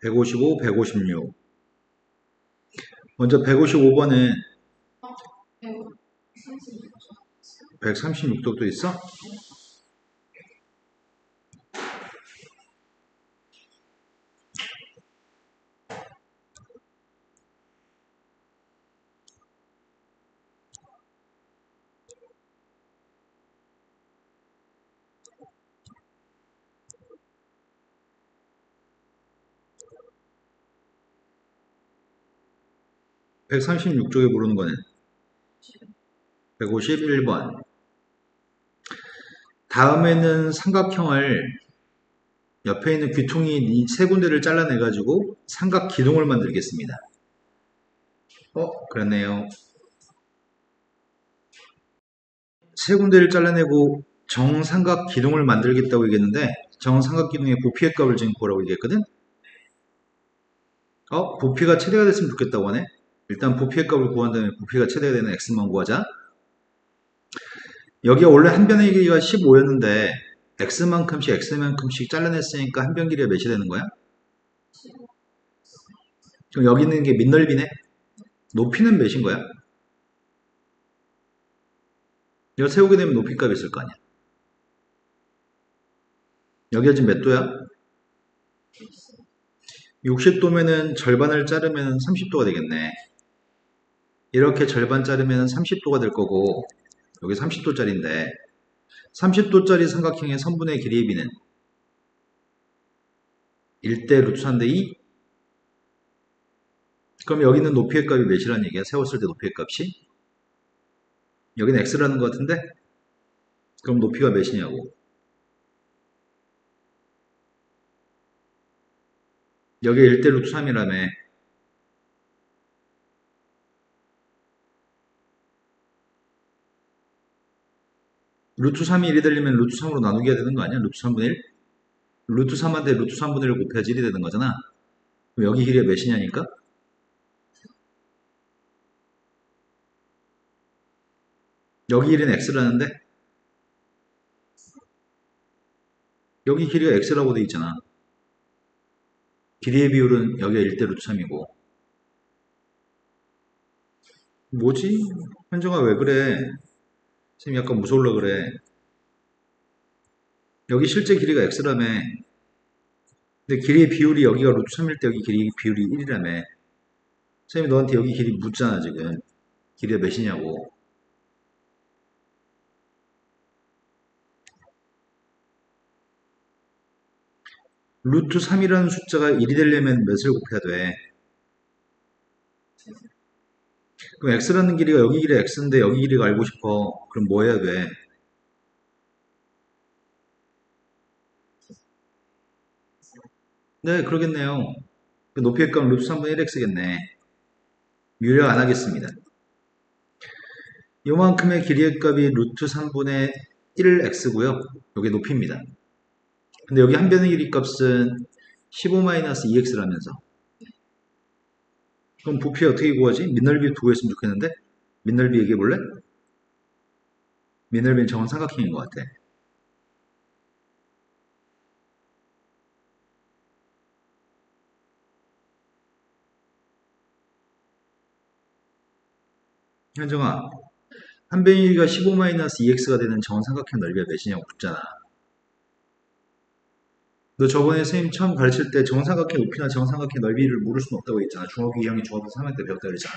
155, 156. 먼저 155번은 136도도 있어? 136쪽에 모르는 거는 151번. 다음에는 삼각형을 옆에 있는 귀퉁이 이 세 군데를 잘라내가지고 삼각 기둥을 만들겠습니다. 그렇네요. 세 군데를 잘라내고 정삼각 기둥을 만들겠다고 얘기했는데 정삼각 기둥의 부피의 값을 지금 구하라고 얘기했거든? 부피가 최대가 됐으면 좋겠다고 하네? 일단 부피의 값을 구한 다음에 부피가 최대가 되는 x만 구하자. 여기 원래 한 변의 길이가 15였는데 x만큼씩 잘라냈으니까 한 변 길이가 몇이 되는 거야? 그럼 여기 있는 게 밑넓이네? 높이는 몇인 거야? 이거 세우게 되면 높이값이 있을 거 아니야? 여기가 지금 몇 도야? 60도면은 절반을 자르면 30도가 되겠네. 이렇게 절반 자르면 30도가 될 거고 여기 30도짜리인데 30도짜리 삼각형의 선분의 길이의 비는 1대 루트 3대 2? 그럼 여기 있는 높이의 값이 몇이라는 얘기야? 세웠을 때 높이의 값이? 여기는 x라는 것 같은데? 그럼 높이가 몇이냐고? 여기 1대 루트 3이라며. 루트 3이 1이 되려면 루트 3으로 나누기 해야 되는 거 아니야? 루트 3분의 1? 루트 3한테 루트 3분의 1을 곱해야지 1이 되는 거잖아. 그럼 여기 길이가 몇이냐니까? 여기 길이는 x라는데 여기 길이가 x라고 돼 있잖아. 길이의 비율은 여기가 1대 루트 3이고 뭐지? 현정아 왜 그래? 선생님 약간 무서울라 그래. 여기 실제 길이가 x라며. 근데 길이의 비율이 여기가 루트 3일 때 여기 길이 비율이 1이라며. 선생님이 너한테 여기 길이 묻잖아 지금. 길이가 몇이냐고. 루트 3이라는 숫자가 1이 되려면 몇을 곱해야 돼? 그럼 x라는 길이가 여기 길이 x인데 여기 길이가 알고 싶어. 그럼 뭐 해야 돼? 네, 그러겠네요. 높이의 값은 루트 3분의 1x겠네. 유력 안 하겠습니다. 요만큼의 길이의 값이 루트 3분의 1x고요. 여기 높이입니다. 근데 여기 한 변의 길이 값은 15-2x라면서. 그럼 부피 어떻게 구하지? 밑넓이 구했으면 좋겠는데? 밑넓이 얘기해 볼래? 밑넓이는 정삼각형인 것 같아. 현정아, 한 변의 길이가 15-2x가 되는 정삼각형 넓이가 몇이냐고 묻잖아. 너 저번에 선생님 처음 가르칠 때 정삼각형 높이나 정삼각형 넓이를 모를 수는 없다고 했잖아. 중학교 2학년, 중학교 3학년 때 배웠다 그랬잖아.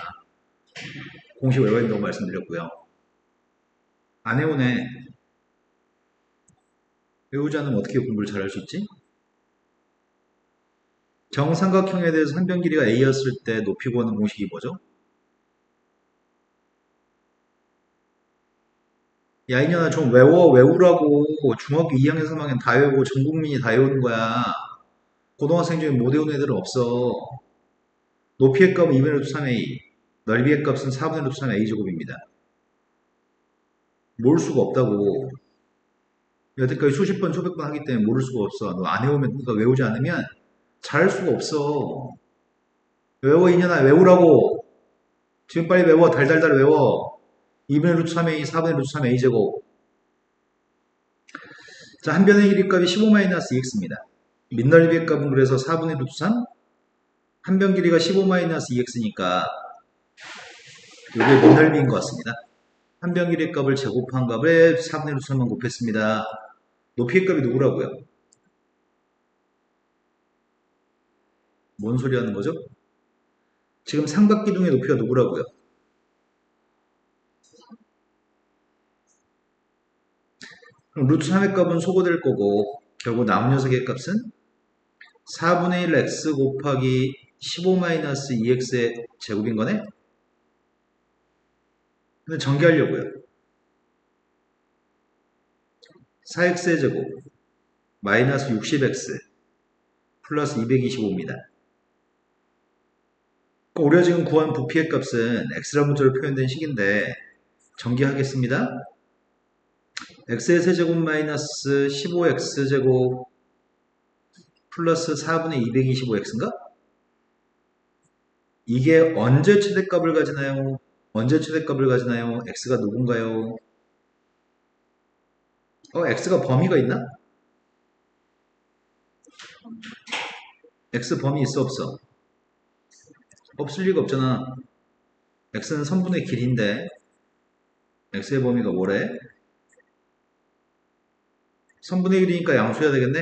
공식 외워야 된다고 말씀드렸고요. 안 해오네. 외우지 않으면 어떻게 공부를 잘할 수 있지? 정삼각형에 대해서 한 변 길이가 a였을 때 높이 구하는 공식이 뭐죠? 야, 이년아 좀 외우라고. 중학교 2학년, 3학년 다 외우고 전 국민이 다 외우는 거야. 고등학생 중에 못 외우는 애들은 없어. 높이의 값은 2분의 루트 3a, 넓이의 값은 4분의 루트 3a 제곱입니다. 모를 수가 없다고. 여태까지 수십 번, 수백 번 하기 때문에 모를 수가 없어. 너 안 외우면, 그러니까 외우지 않으면 잘할 수가 없어. 외워, 이년아, 외우라고. 지금 빨리 외워, 달달달 외워. 2분의 루트 3a, 4분의 루트 3a 제곱. 자, 한 변의 길이 값이 15-2x입니다. 밑넓이의 값은 그래서 4분의 루트 3, 한 변 길이가 15-2x니까 이게 뭔 넓이인 것 같습니다. 한 변 길이 값을 제곱한 값에 4분의 1 수만 곱했습니다. 높이의 값이 누구라고요? 뭔 소리 하는 거죠? 지금 삼각기둥의 높이가 누구라고요? 그럼 루트 3의 값은 소거될 거고 결국 남은 녀석의 값은 4분의 1 x 곱하기 15-2x의 제곱인 거네? 근데 전개하려고요. 4x의 제곱 마이너스 60x 플러스 225입니다. 우리가 지금 구한 부피의 값은 x라는 문자로 표현된 식인데 전개하겠습니다. x의 세제곱 마이너스 15x제곱 플러스 4분의 225x인가? 이게 언제 최대값을 가지나요? 언제 최대값을 가지나요? x가 누군가요? x가 범위가 있나? x 범위 있어 없어? 없을 리가 없잖아. x는 선분의 길인데 x의 범위가 뭐래? 선분의 길이니까 양수해야 되겠네?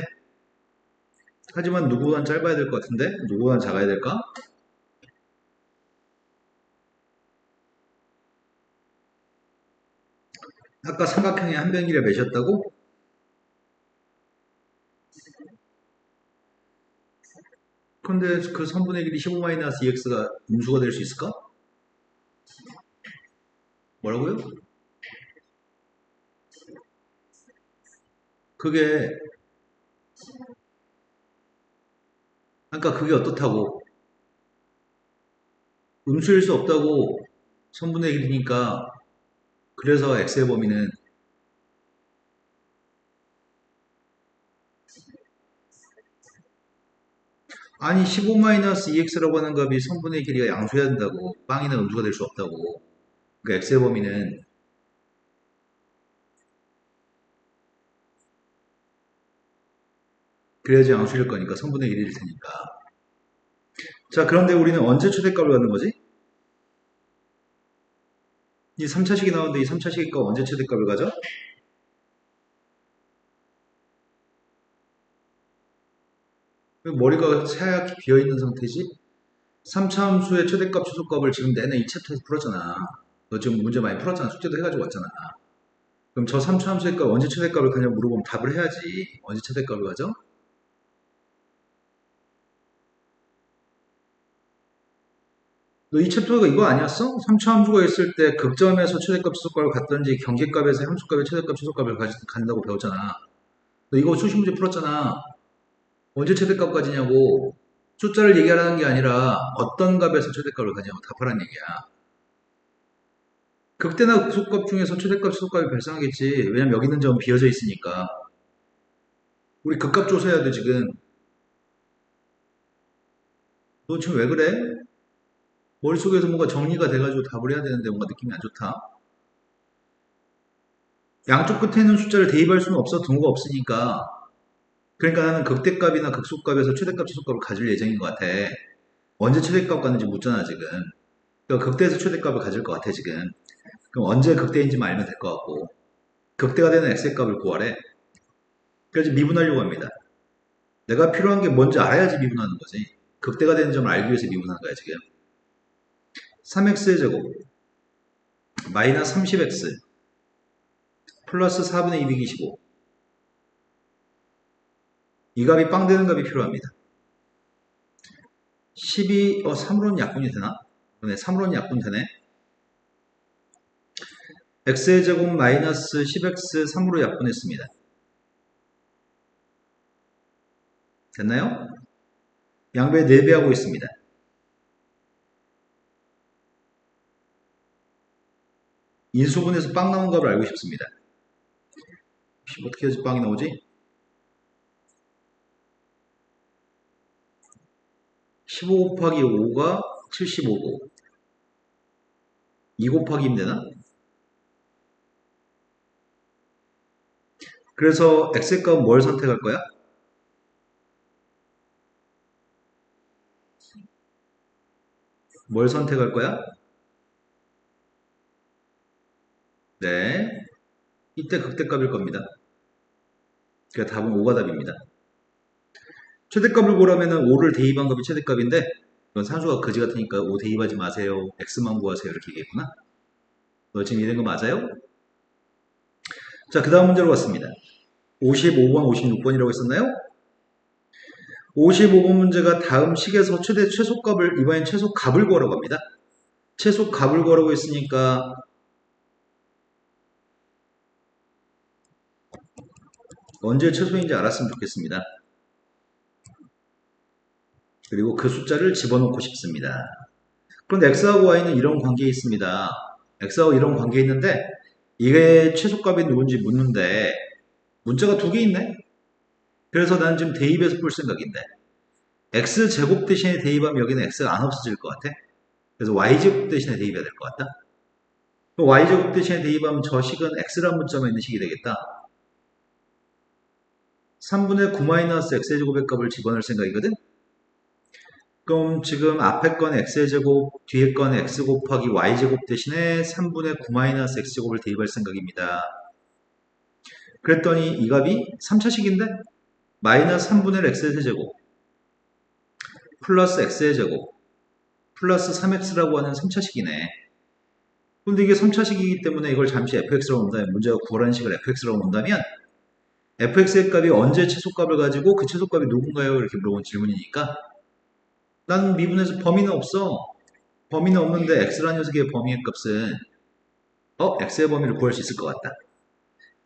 하지만 누구보단 짧아야 될 것 같은데? 누구보단 작아야 될까? 아까 삼각형의 한 변 길이가 몇이었다고? 그런데 그 선분의 길이 15-2x가 음수가 될 수 있을까? 뭐라고요? 그게 아까 그게 어떻다고? 음수일 수 없다고 선분의 길이니까 그래서 x의 범위는 아니 15-2x라고 하는 값이 선분의 길이가 양수해야 된다고 빵이나 음수가 될 수 없다고 그러니까 x의 범위는 그래야지 양수일 거니까 선분의 길이일 테니까 자 그런데 우리는 언제 최대값을 갖는 거지? 이 3차식이 나오는데 이 3차식의 값 언제 최대값을 가져? 머리가 새하얗게 비어있는 상태지? 3차 함수의 최대값 최소값을 지금 내내 이 챕터에서 풀었잖아 너 지금 문제 많이 풀었잖아 숙제도 해가지고 왔잖아 그럼 저 3차 함수의 값 언제 최대값을 가냐고 물어보면 답을 해야지 언제 최대값을 가죠? 너 이 챕터가 이거 아니었어? 3차 함수가 있을 때 극점에서 최대값 최소값을 갖든지 경계값에서 함수값의 최대값 최소값을 간다고 배웠잖아 너 이거 수시 문제 풀었잖아 언제 최대값 가지냐고 숫자를 얘기하라는 게 아니라 어떤 값에서 최대값을 가지냐고 답하라는 얘기야 극대나 극소값 중에서 최대값 최소값이 발생하겠지 왜냐면 여기 있는 점은 비어져 있으니까 우리 극값 조사해야 돼 지금 너 지금 왜 그래? 머릿속에서 뭔가 정리가 돼가지고 답을 해야 되는데 뭔가 느낌이 안 좋다 양쪽 끝에 있는 숫자를 대입할 수는 없어 등호가 없으니까 그러니까 나는 극대값이나 극소값에서 최대값 최소값을 가질 예정인 것 같아 언제 최대값 갖는지 묻잖아 지금 그러니까 극대에서 최대값을 가질 것 같아 지금 그럼 언제 극대인지만 알면 될 것 같고 극대가 되는 x의 값을 구하래 그래서 미분하려고 합니다 내가 필요한 게 뭔지 알아야지 미분하는 거지 극대가 되는 점을 알기 위해서 미분하는 거야 지금 3x의 제곱 마이너스 30x 플러스 4분의 225 이 값이 빵 되는 값이 필요합니다 12, 3으로는 약분이 되나? 네, 3으로는 약분 되네 x의 제곱 마이너스 10x 3으로 약분했습니다 됐나요? 양배 4배하고 있습니다 인수분해서 빵 나온 값을 알고 싶습니다 어떻게 해야지 빵이 나오지? 15 곱하기 5가 75고 2 곱하기 2면 되나? 그래서 x의 값은 뭘 선택할 거야? 뭘 선택할 거야? 네. 이때 극대값일 겁니다. 그러니까 답은 5가 답입니다. 최대값을 보라면은 5를 대입한 값이 최대값인데 이건 산수가 거지 같으니까 5 대입하지 마세요. x만 구하세요. 이렇게 얘기했구나. 너 지금 이해된 거 맞아요? 자, 그 다음 문제로 왔습니다. 55번, 56번이라고 했었나요? 55번 문제가 다음 식에서 최소값을, 이번엔 최소값을 구하라고 합니다. 최소값을 구하라고 했으니까 언제 최소인지 알았으면 좋겠습니다. 그리고 그 숫자를 집어넣고 싶습니다. 그런데 x하고 y는 이런 관계에 있습니다. x하고 이런 관계에 있는데 이게 최소값이 누군지 묻는데 문자가 두 개 있네? 그래서 난 지금 대입해서 풀 생각인데 x제곱 대신에 대입하면 여기는 x가 안 없어질 것 같아. 그래서 y제곱 대신에 대입해야 될 것 같다. y제곱 대신에 대입하면 저 식은 x란 문자만 있는 식이 되겠다. 3분의 9-x의 제곱의 값을 집어넣을 생각이거든? 그럼 지금 앞에 건 x의 제곱, 뒤에 건 x 곱하기 y제곱 대신에 3분의 9-x제곱을 대입할 생각입니다. 그랬더니 이 값이 3차식인데 마이너스 3분의 x의 세제곱 플러스 x의 제곱 플러스 3x라고 하는 3차식이네. 근데 이게 3차식이기 때문에 이걸 잠시 fx라고 본다면 문제가 구하라는 식을 fx라고 본다면 fx의 값이 언제 최소값을 가지고 그 최소값이 누군가요? 이렇게 물어본 질문이니까 난 미분에서 범위는 없어. 범위는 없는데 x라는 녀석의 범위의 값은 x의 범위를 구할 수 있을 것 같다.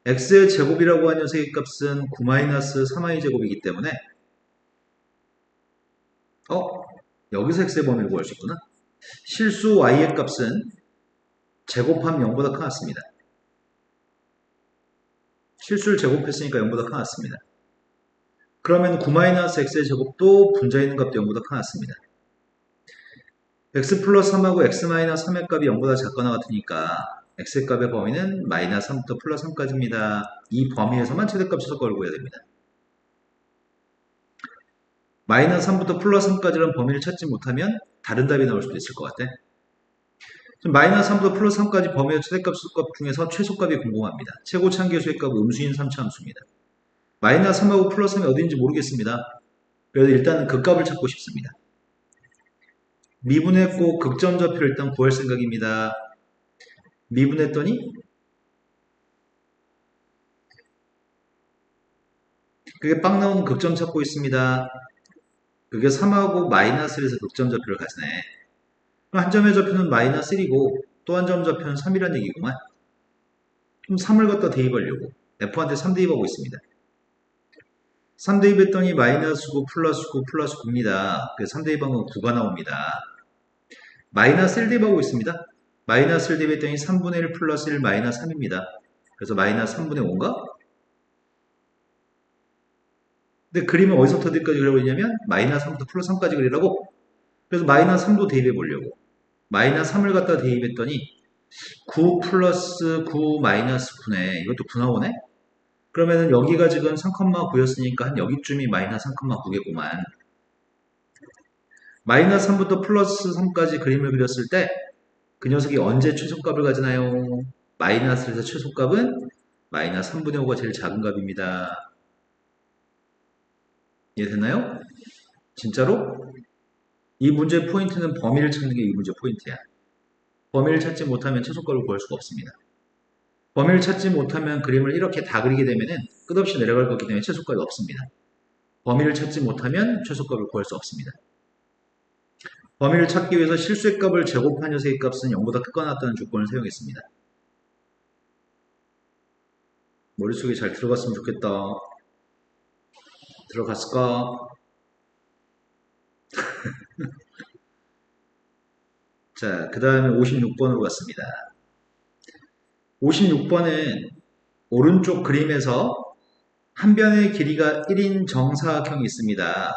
x의 제곱이라고 하는 녀석의 값은 9-3i 제곱이기 때문에 여기서 x의 범위를 구할 수 있구나. 실수 y의 값은 제곱하면 0보다 커났습니다. 실수를 제곱했으니까 0보다 커났습니다. 그러면 9-x의 제곱도 분자에 있는 값도 0보다 커났습니다. x 플러스 3하고 x 마이너스 3의 값이 0보다 작거나 같으니까 x의 값의 범위는 마이너스 3부터 플러스 3까지입니다. 이 범위에서만 최대값 최소값을 구해야 됩니다. 마이너스 3부터 플러스 3까지는 범위를 찾지 못하면 다른 답이 나올 수도 있을 것 같아. 마이너스 3부터 플러스 3까지 범위의 최대값 최소값 중에서 최소값이 궁금합니다. 최고 참계수의 값 음수인 3차 함수입니다. 마이너스 3하고 플러스 3이 어딘지 모르겠습니다. 그래서 일단은 그 값을 찾고 싶습니다. 미분했고 극점좌표를 일단 구할 생각입니다. 미분했더니 그게 빵 나오는 극점 찾고 있습니다. 그게 3하고 마이너스 1에서 극점좌표를 가지네. 한 점의 좌표는 마이너스 1이고 또 한 점 좌표는 3이란 얘기구만. 그럼 3을 갖다 대입하려고 F한테 3 대입하고 있습니다. 3 대입했더니 마이너스 9 플러스 9 플러스 9입니다. 그래서 3 대입한 건 9가 나옵니다. 마이너스 1 대입하고 있습니다. 마이너스 1 대입했더니 3분의 1 플러스 1 마이너스 3입니다. 그래서 마이너스 3분의 5인가? 근데 그림을 어디서부터 어디까지 그리고 있냐면 마이너스 3부터 플러스 3까지 그리라고. 그래서 마이너스 3도 대입해 보려고 마이너스 3을 갖다 대입했더니 9 플러스 9 마이너스 9네. 이것도 9 나오네? 그러면은 여기가 지금 3,9였으니까 한 여기쯤이 마이너스 3,9겠구만. 마이너스 3부터 플러스 3까지 그림을 그렸을 때 그 녀석이 언제 최소값을 가지나요? 마이너스에서 최소값은 마이너스 3분의 5가 제일 작은 값입니다. 이해됐나요? 진짜로? 이 문제의 포인트는 범위를 찾는 게 이 문제 포인트야. 범위를 찾지 못하면 최소값을 구할 수가 없습니다. 범위를 찾지 못하면 그림을 이렇게 다 그리게 되면은 끝없이 내려갈 거기 때문에 최소값이 없습니다. 범위를 찾지 못하면 최소값을 구할 수 없습니다. 범위를 찾기 위해서 실수의 값을 제곱한 녀석의 값은 0보다 크거나 같다는 조건을 사용했습니다. 머릿속에 잘 들어갔으면 좋겠다. 들어갔을까? 자, 그 다음에 56번으로 갔습니다. 56번은 오른쪽 그림에서 한 변의 길이가 1인 정사각형이 있습니다.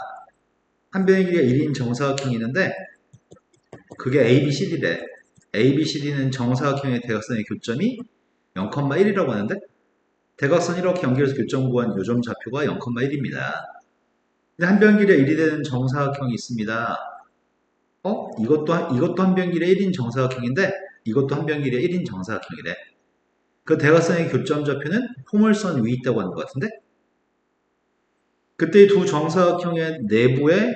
한 변의 길이가 1인 정사각형이 있는데 그게 ABCD래. ABCD는 정사각형의 대각선의 교점이 0,1이라고 하는데 대각선 이렇게 연결해서 교점 구한 요점 좌표가 0,1입니다. 한 변 길이가 1이 되는 정사각형이 있습니다. 이것도 한변길의 1인 정사각형인데 이것도 한변길의 1인 정사각형이래. 그 대각선의 교점 좌표는 포물선 위에 있다고 하는 것 같은데? 그때 이 두 정사각형의 내부의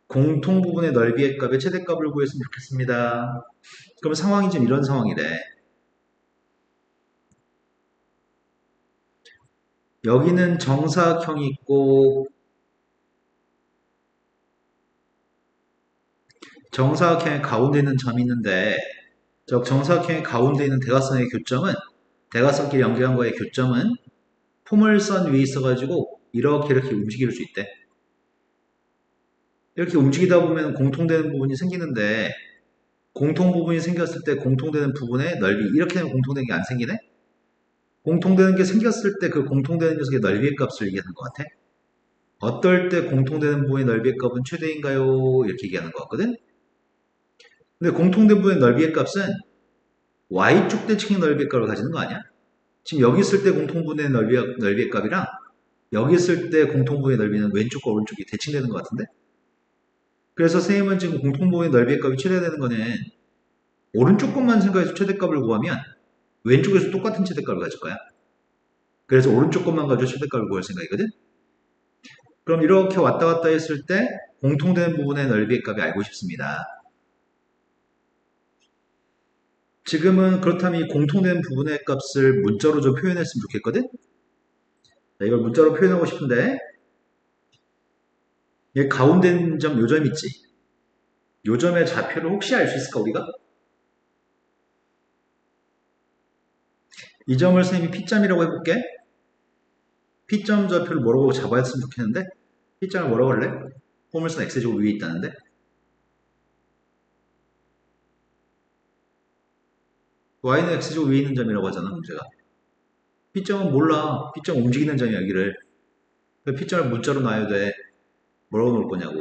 공통 부분의 넓이의 값의 최대값을 구했으면 좋겠습니다. 그럼 상황이 지금 이런 상황이래. 여기는 정사각형이 있고 정사각형의 가운데 있는 점이 있는데 저 정사각형의 가운데 있는 대각선의 교점은 대각선끼리 연결한 거의 교점은 포물선 위에 있어가지고 이렇게 움직일 수 있대. 이렇게 움직이다 보면 공통되는 부분이 생기는데 공통 부분이 생겼을 때 공통되는 부분의 넓이 이렇게 되면 공통되는 게 안 생기네? 공통되는 게 생겼을 때 그 공통되는 녀석의 넓이의 값을 얘기하는 것 같아. 어떨 때 공통되는 부분의 넓이의 값은 최대인가요? 이렇게 얘기하는 것 같거든? 근데 공통된 부분의 넓이의 값은 y축 대칭의 넓이의 값을 가지는 거 아니야? 지금 여기 있을 때 공통분의 넓이의 값이랑 여기 있을 때 공통분의 넓이는 왼쪽과 오른쪽이 대칭되는 것 같은데? 그래서 선생님은 지금 공통분의 넓이의 값이 최대되는 거는 오른쪽 것만 생각해서 최대값을 구하면 왼쪽에서 똑같은 최대값을 가질 거야. 그래서 오른쪽 것만 가지고 최대값을 구할 생각이거든? 그럼 이렇게 왔다 갔다 했을 때 공통된 부분의 넓이의 값이 알고 싶습니다. 지금은 그렇다면 이 공통된 부분의 값을 문자로 좀 표현했으면 좋겠거든? 자, 이걸 문자로 표현하고 싶은데 이 가운데 있는 점, 요 점 있지? 요 점의 좌표를 혹시 알 수 있을까 우리가? 이 점을 선생님이 P점이라고 해볼게. P점 좌표를 뭐라고 잡아했으면 좋겠는데 P점을 뭐라고 할래? 포물선 X제곱 위에 있다는데 Y는 X제곱 위에 있는 점이라고 하잖아 문제가. P점은 몰라. P점 움직이는 점이야 여기를. P점을 문자로 놔야 돼. 뭐라고 놓을 거냐고.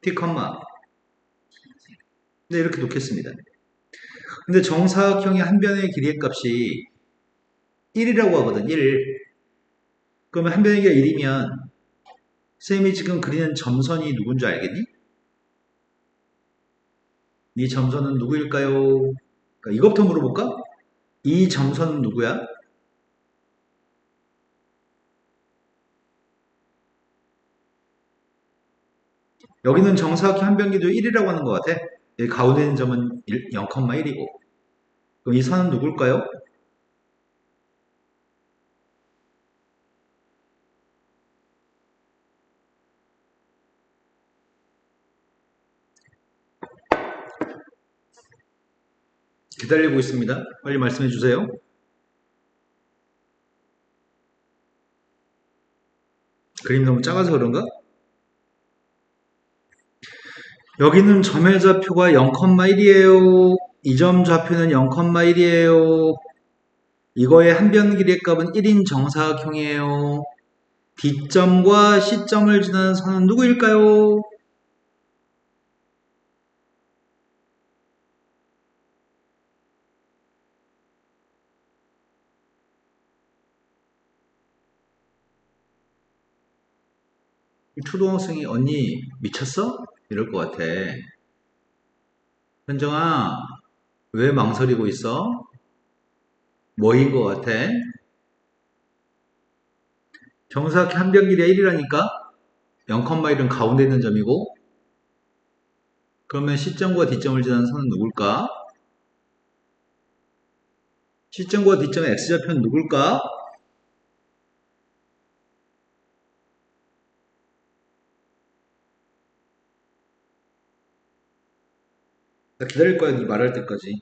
T 컴마. 네, 이렇게 놓겠습니다. 근데 정사각형의 한 변의 길이의 값이 1이라고 하거든, 1. 그러면 한 변의 길이가 1이면 쌤이 지금 그리는 점선이 누군지 알겠니? 이 점선은 누구일까요? 그러니까 이것부터 물어볼까? 이 점선은 누구야? 여기는 정사각형 한 변기도 1이라고 하는 것 같아. 여기 가운데 있는 점은 0,1이고. 그럼 이 선은 누굴까요? 기다리고 있습니다. 빨리 말씀해 주세요. 그림이 너무 작아서 그런가? 여기는 점의 좌표가 0,1이에요. 이 점 좌표는 0,1이에요. 이거의 한 변 길이의 값은 1인 정사각형이에요. D점과 C점을 지나는 선은 누구일까요? 초등학생이 언니 미쳤어? 이럴 것 같아. 현정아, 왜 망설이고 있어? 뭐인 것 같아? 정사각형 한 변 길이가 1이라니까? 0,1은 가운데 있는 점이고 그러면 C점과 D점을 지나는 선은 누굴까? C점과 D점의 X좌표는 누굴까? 나 기다릴 거야, 네 말할 때까지.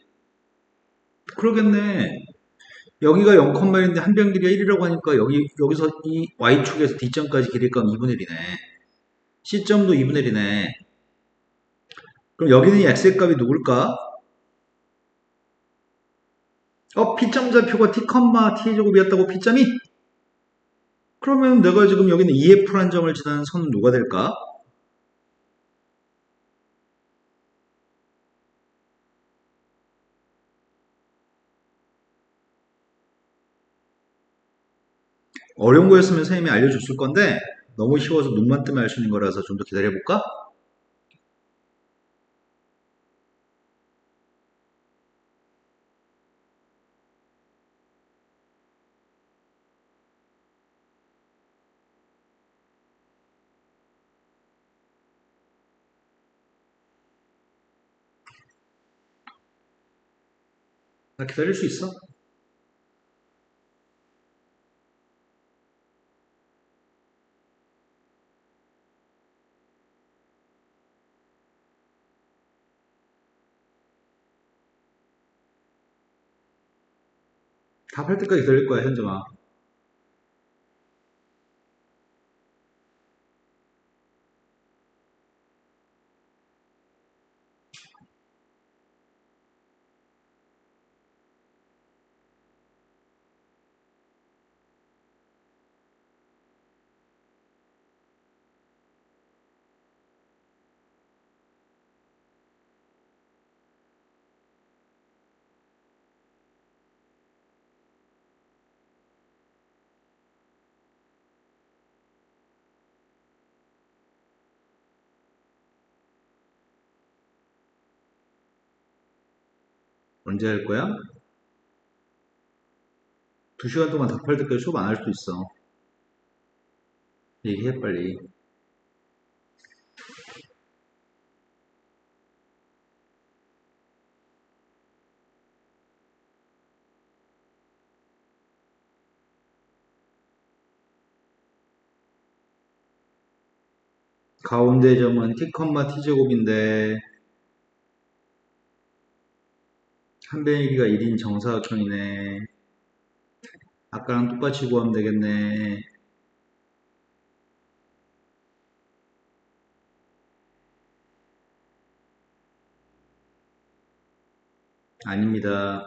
그러겠네. 여기가 0,1인데 한 변 길이가 1이라고 하니까 여기서 이 Y축에서 D점까지 길이가 2분의 1이네. C점도 2분의 1이네. 그럼 여기는 이 X의 값이 누굴까? P점 좌표가 T, T 제곱이었다고 P점이? 그러면 내가 지금 여기는 EF라는 점을 지나는 선은 누가 될까? 어려운 거였으면 선생님이 알려줬을 건데 너무 쉬워서 눈만 뜨면 알 수 있는 거라서 좀 더 기다려볼까? 나 기다릴 수 있어. 답할 때까지 기다릴 거야, 현정아. 언제 할 거야? 2시간 동안 답할 때까지 수업 안 할 수도 있어. 얘기해, 빨리. 가운데 점은 t, t제곱인데, 한 변의 길이가 1인 정사각형이네. 아까랑 똑같이 구하면 되겠네. 아닙니다.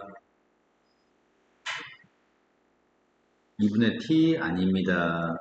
2분의 t 아닙니다.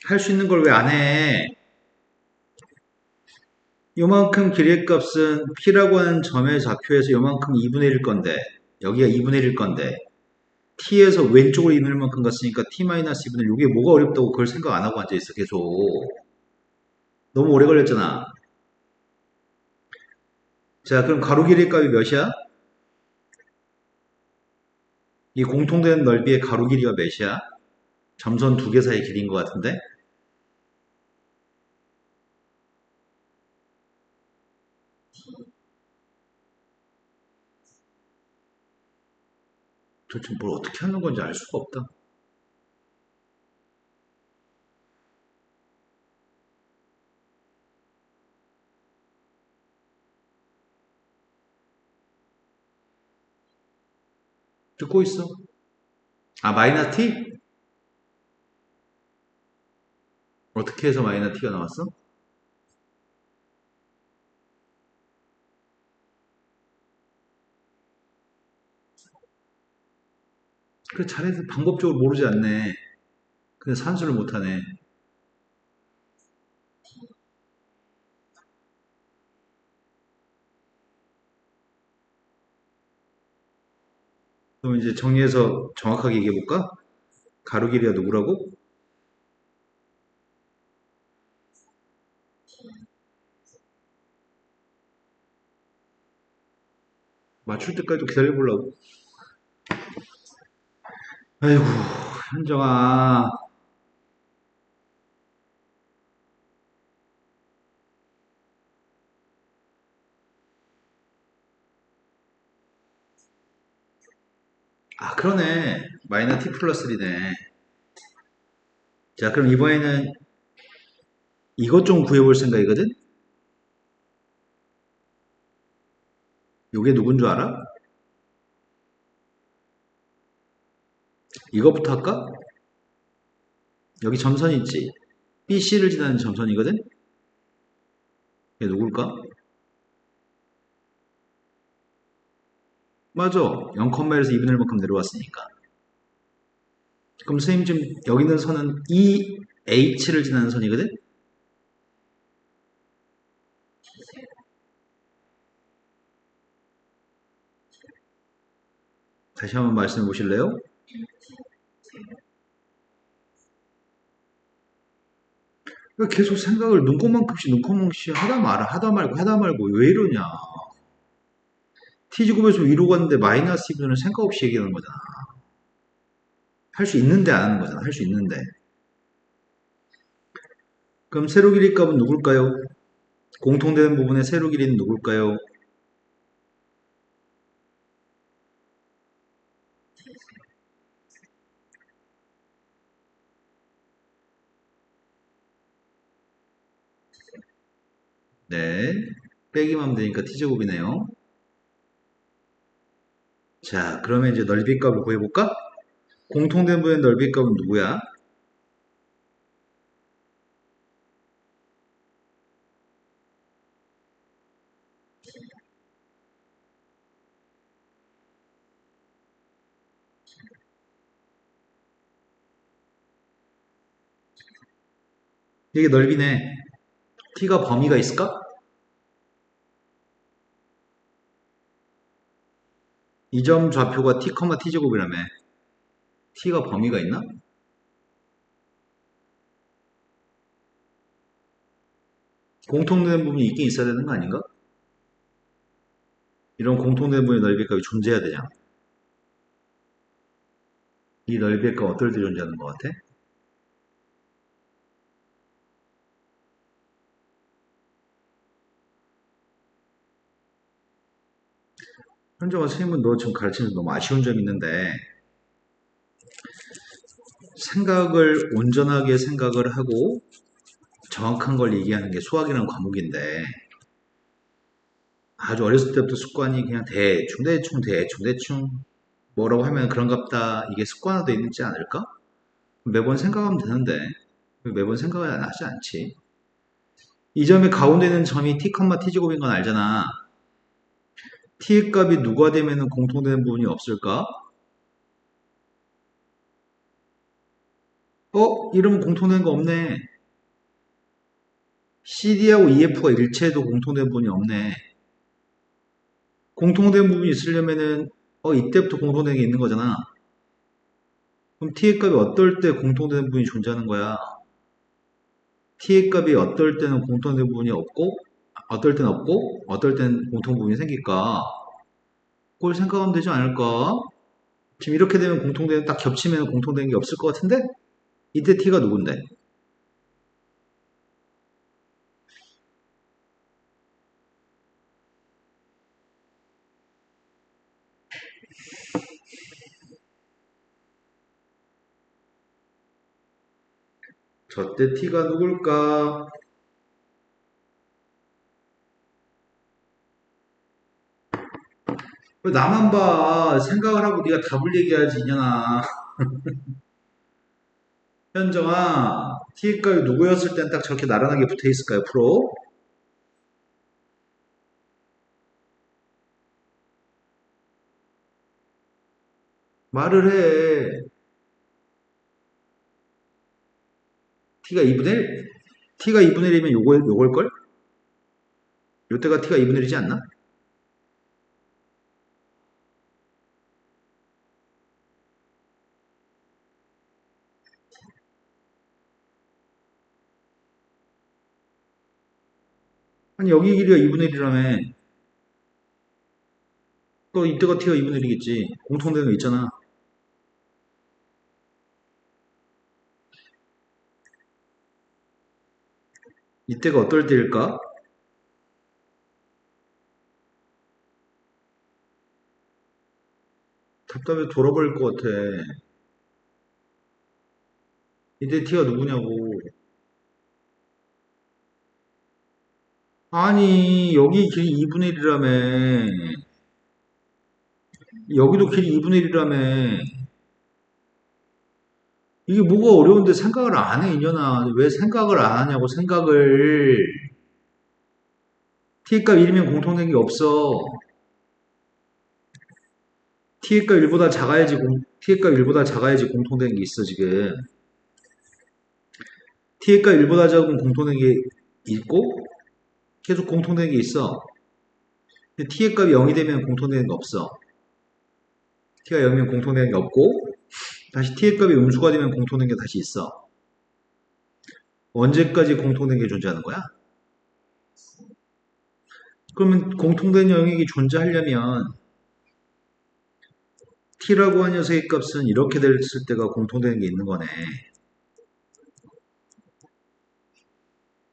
할 수 있는 걸 왜 안 해? 요만큼 길이의 값은 P라고 하는 점의 좌표에서 요만큼 2분의 1일 건데, 여기가 2분의 1일 건데, T에서 왼쪽으로 2분의 1만큼 갔으니까 T-2분의 1, 이게 뭐가 어렵다고 그걸 생각 안 하고 앉아있어, 계속. 너무 오래 걸렸잖아. 자, 그럼 가로 길이의 값이 몇이야? 이 공통된 넓이의 가로 길이가 몇이야? 점선 두 개 사이 길이인 것 같은데? 도대체 뭘 어떻게 하는 건지 알 수가 없다. 듣고 있어. 아, 마이너스 t? 어떻게 해서 마이너스 t가 나왔어? 그래, 잘해서 방법적으로 모르지 않네. 그냥 산수를 못하네. 그럼 이제 정리해서 정확하게 얘기해볼까? 가로 길이가 누구라고? 맞출 때까지도 기다려보려고. 아이고, 현정아. 아, 그러네. 마이너스 t 플러스 1이네. 자, 그럼 이번에는 이것 좀 구해볼 생각이거든? 요게 누군 줄 알아? 이거부터 할까? 여기 점선 있지? BC를 지나는 점선이거든? 얘 누굴까? 맞아. 0,1에서 2분의 1만큼 내려왔으니까. 그럼 선생님 지금 여기 있는 선은 EH를 지나는 선이거든? 다시 한번 말씀해 보실래요? 왜 계속 생각을 눈곱만큼씩 하다 말고 하다 말고 왜 이러냐. T제곱에서 위로 갔는데 마이너스 2분의 생각 없이 얘기하는 거잖아. 할 수 있는데 안 하는 거잖아. 할 수 있는데. 그럼 세로 길이 값은 누굴까요? 공통되는 부분의 세로 길이는 누굴까요? 네. 빼기만 하면 되니까 T제곱이네요. 자, 그러면 이제 넓이 값을 구해볼까? 공통된 부분의 넓이 값은 누구야? 이게 넓이네. T가 범위가 있을까? 이 점 좌표가 T, T제곱이라며. T가 범위가 있나? 공통된 부분이 있긴 있어야 되는 거 아닌가? 이런 공통된 부분의 넓이 값이 존재해야 되냐? 이 넓이의 값 어떨 때 존재하는 것 같아? 현정아 선생님은 너 지금 가르치면서 너무 아쉬운 점이 있는데 생각을 온전하게 생각을 하고 정확한 걸 얘기하는 게 수학이라는 과목인데 아주 어렸을 때부터 습관이 그냥 대충 뭐라고 하면 그런갑다 이게 습관화되어 있지 않을까? 매번 생각하면 되는데 매번 생각을 하지 않지. 이 점의 가운데 있는 점이 t, t제곱인 건 알잖아. t의 값이 누가 되면 공통되는 부분이 없을까? 이러면 공통되는 거 없네. CD하고 EF가 일체해도 공통된 부분이 없네. 공통된 부분이 있으려면은 이때부터 공통된 게 있는 거잖아. 그럼 t의 값이 어떨 때 공통된 부분이 존재하는 거야? t의 값이 어떨 때는 공통된 부분이 없고 어떨 때는 없고 어떨 때는 공통 부분이 생길까? 그걸 생각하면 되지 않을까? 지금 이렇게 되면 공통된 딱 겹치면 공통된 게 없을 것 같은데? 이때 t가 누군데? 저때 t가 누굴까? 왜 나만 봐. 생각을 하고 네가 답을 얘기하지, 이년아. 현정아, t의 값이 누구였을 땐 딱 저렇게 나란하게 붙어 있을까요, 프로? 말을 해. t가 2분의 1? t가 2분의 1이면 요걸걸? 요때가 t가 2분의 1이지 않나? 아니, 여기 길이가 2분의 1이라며. 또 이때가 t가 2분의 1이겠지. 공통되는 거 있잖아. 이때가 어떨 때일까? 답답해 돌아버릴 것 같아. 이때 t가 누구냐고. 아니, 여기 길이 2분의 1이라며. 여기도 길이 2분의 1이라며. 이게 뭐가 어려운데 생각을 안 해, 이년아. 왜 생각을 안 하냐고, 생각을. t값 1이면 공통된 게 없어. t값 1보다 작아야지, t값 1보다 작아야지 공통된 게 있어, 지금. t값 1보다 작은 공통된 게 있고, 계속 공통된 게 있어. 근데 t의 값이 0이 되면 공통된 게 없어. t가 0이면 공통되는 게 없고 다시 t의 값이 음수가 되면 공통되는 게 다시 있어. 언제까지 공통된 게 존재하는 거야? 그러면 공통된 영역이 존재하려면 t라고 하는 녀석의 값은 이렇게 됐을 때가 공통되는 게 있는 거네.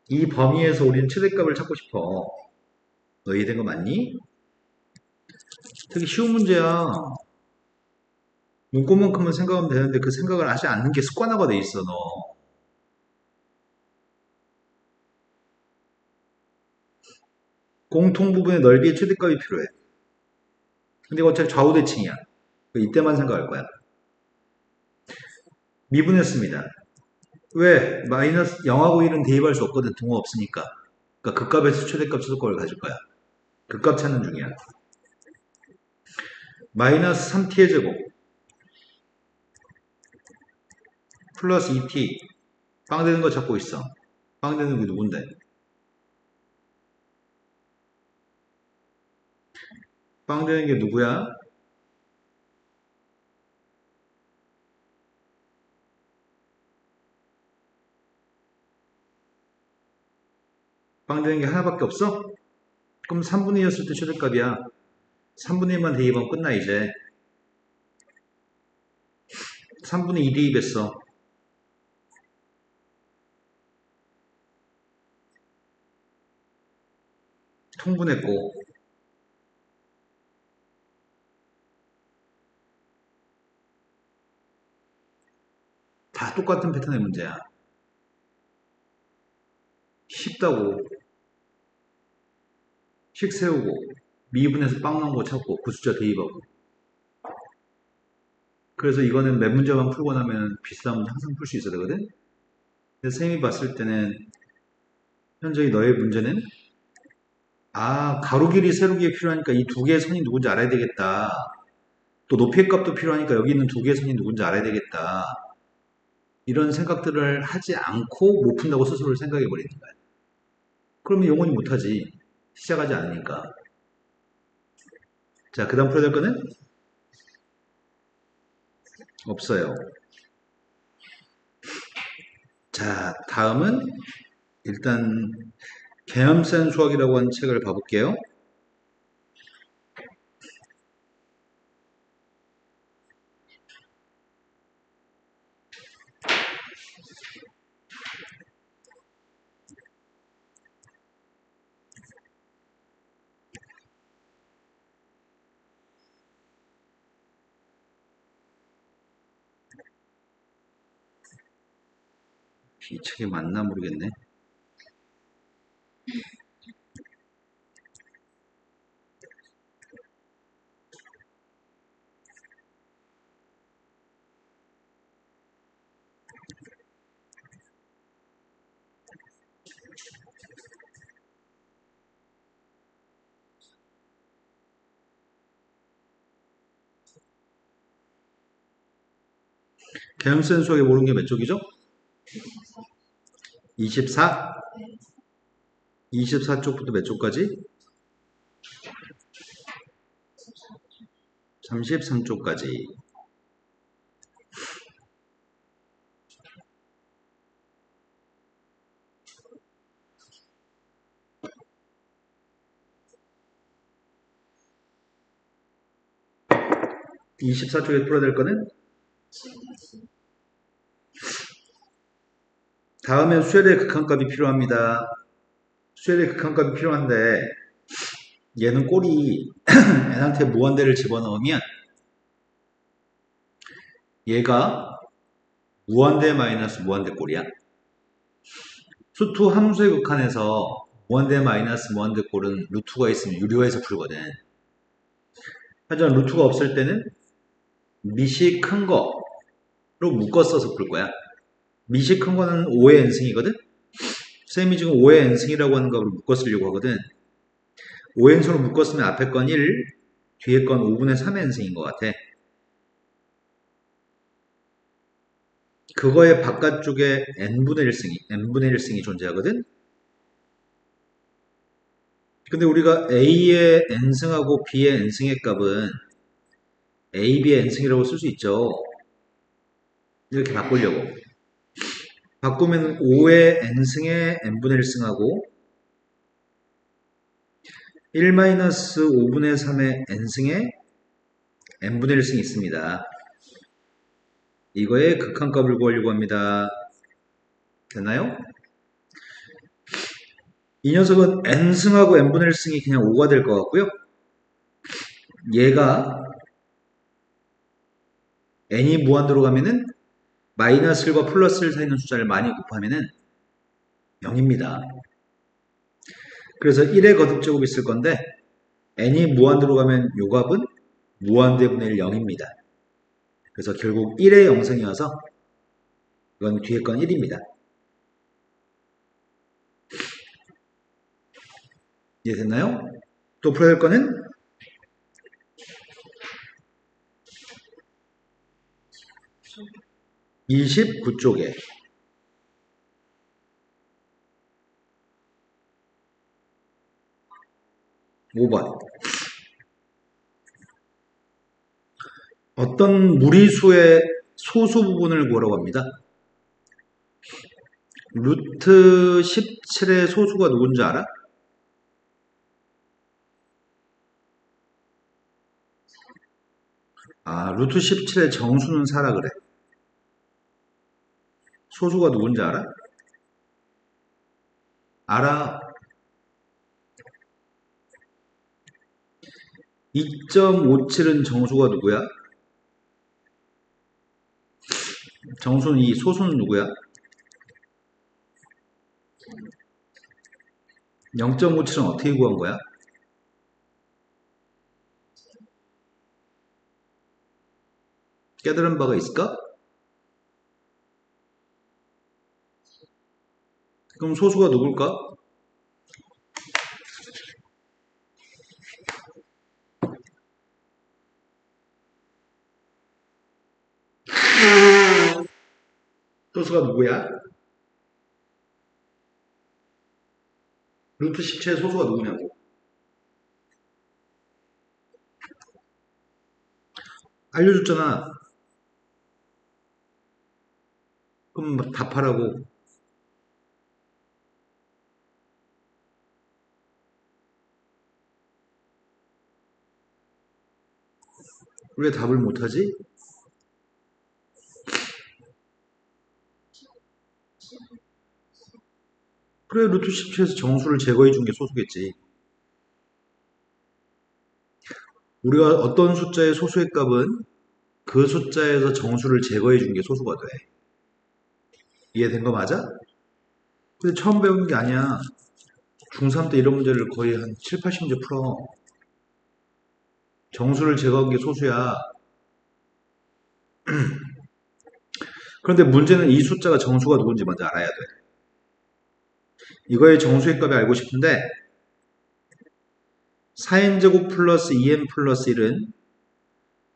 이 범위에서 우리는 최대값을 찾고 싶어. 너 이해된 거 맞니? 되게 쉬운 문제야. 문구만큼은 생각하면 되는데 그 생각을 하지 않는 게 습관화가 돼 있어, 너. 공통 부분의 넓이의 최대값이 필요해. 근데 이거 어차피 좌우대칭이야. 이때만 생각할 거야. 미분했습니다. 왜? 마이너스 0하고 1은 대입할 수 없거든. 등호 없으니까. 그러니까 극값에서 최대값 최소값을 가질 거야. 극값 찾는 중이야. 마이너스 3t의 제곱 플러스 2t 빵 되는 거 찾고 있어. 빵 되는 게 누군데? 빵 되는 게 누구야? 빵 되는 게 하나밖에 없어? 그럼 3분의 2였을 때 최대값이야. 3분의 1만 대입하면 끝나 이제. 3분의 2 대입했어. 통분했고 다 똑같은 패턴의 문제야. 쉽다고. 식 세우고 미분해서 빵 나온 거 찾고 그 숫자 대입하고. 그래서 이거는 몇 문제만 풀고 나면 비슷한 문제 항상 풀 수 있어야 되거든. 그래서 쌤이 봤을 때는 현재 너의 문제는 가로 길이 세로 길이 필요하니까 이 두 개의 선이 누군지 알아야 되겠다. 또 높이의 값도 필요하니까 여기 있는 두 개의 선이 누군지 알아야 되겠다. 이런 생각들을 하지 않고 못 푼다고 스스로를 생각해 버리는 거야. 그러면 영원히 못하지. 시작하지 않으니까. 자, 그 다음 풀어야 될 거는? 없어요. 자, 다음은 일단 개념센 수학이라고 하는 책을 봐볼게요. 이 책이 맞나 모르겠네. 개념센 수학에 모르는 게 몇 쪽이죠? 24? 24쪽부터 몇 쪽까지? 33쪽까지. 이 24쪽에 풀어야 될 거는 다음에 수열의 극한값이 필요합니다. 수열의 극한값이 필요한데 얘는 꼴이 n한테 무한대를 집어넣으면 얘가 무한대 마이너스 무한대 꼴이야. 수투 함수의 극한에서 무한대 마이너스 무한대 꼴은 루트가 있으면 유료해서 풀거든. 하지만 루트가 없을 때는 미시 큰 거로 묶어 써서 풀 거야. 미시 큰 거는 5의 n승이거든? 쌤이 지금 5의 n승이라고 하는 값으로 묶어 쓰려고 하거든. 5의 n승으로 묶어 쓰면 앞에 건 1, 뒤에 건 5분의 3의 n승인 것 같아. 그거의 바깥쪽에 n분의 1승이 존재하거든? 근데 우리가 A의 n승하고 B의 n승의 값은 AB의 n승이라고 쓸 수 있죠. 이렇게 바꾸려고. 바꾸면 5의 n승에 n분의 1승하고 1-5분의 3의 n승에 n분의 1승이 있습니다. 이거의 극한값을 구하려고 합니다. 됐나요? 이 녀석은 n승하고 n분의 1승이 그냥 5가 될 것 같고요. 얘가 n이 무한대로 가면은 마이너스 1과 플러스 1 사이 있는 숫자를 많이 곱하면은 0입니다. 그래서 1의 거듭제곱이 있을 건데 n이 무한대로 가면 요 값은 무한대분의 1 0입니다. 그래서 결국 1의 영승이어서 이건 뒤에 건 1입니다. 이해됐나요? 또 풀어야 할 거는 29쪽에 5번 어떤 무리수의 소수 부분을 구하라고 합니다. 루트 17의 소수가 누군지 알아? 아, 루트 17의 정수는 4라 그래. 소수가 누군지 알아? 알아. 2.57은 정수가 누구야? 정수는 이 소수는 누구야? 0.57은 어떻게 구한 거야? 깨달은 바가 있을까? 그럼 소수가 누굴까? 소수가 누구야? 루트 17의 소수가 누구냐고. 알려줬잖아. 그럼 답하라고. 왜 답을 못하지? 그래, 루트 17에서 정수를 제거해 준 게 소수겠지. 우리가 어떤 숫자의 소수의 값은 그 숫자에서 정수를 제거해 준 게 소수가 돼. 이해된 거 맞아? 근데 처음 배운 게 아니야. 중3 때 이런 문제를 거의 한 7, 80문제 풀어. 정수를 제거한 게 소수야. 그런데 문제는 이 숫자가 정수가 누군지 먼저 알아야 돼. 이거의 정수의 값이 알고 싶은데 4n제곱 플러스 2n 플러스 1은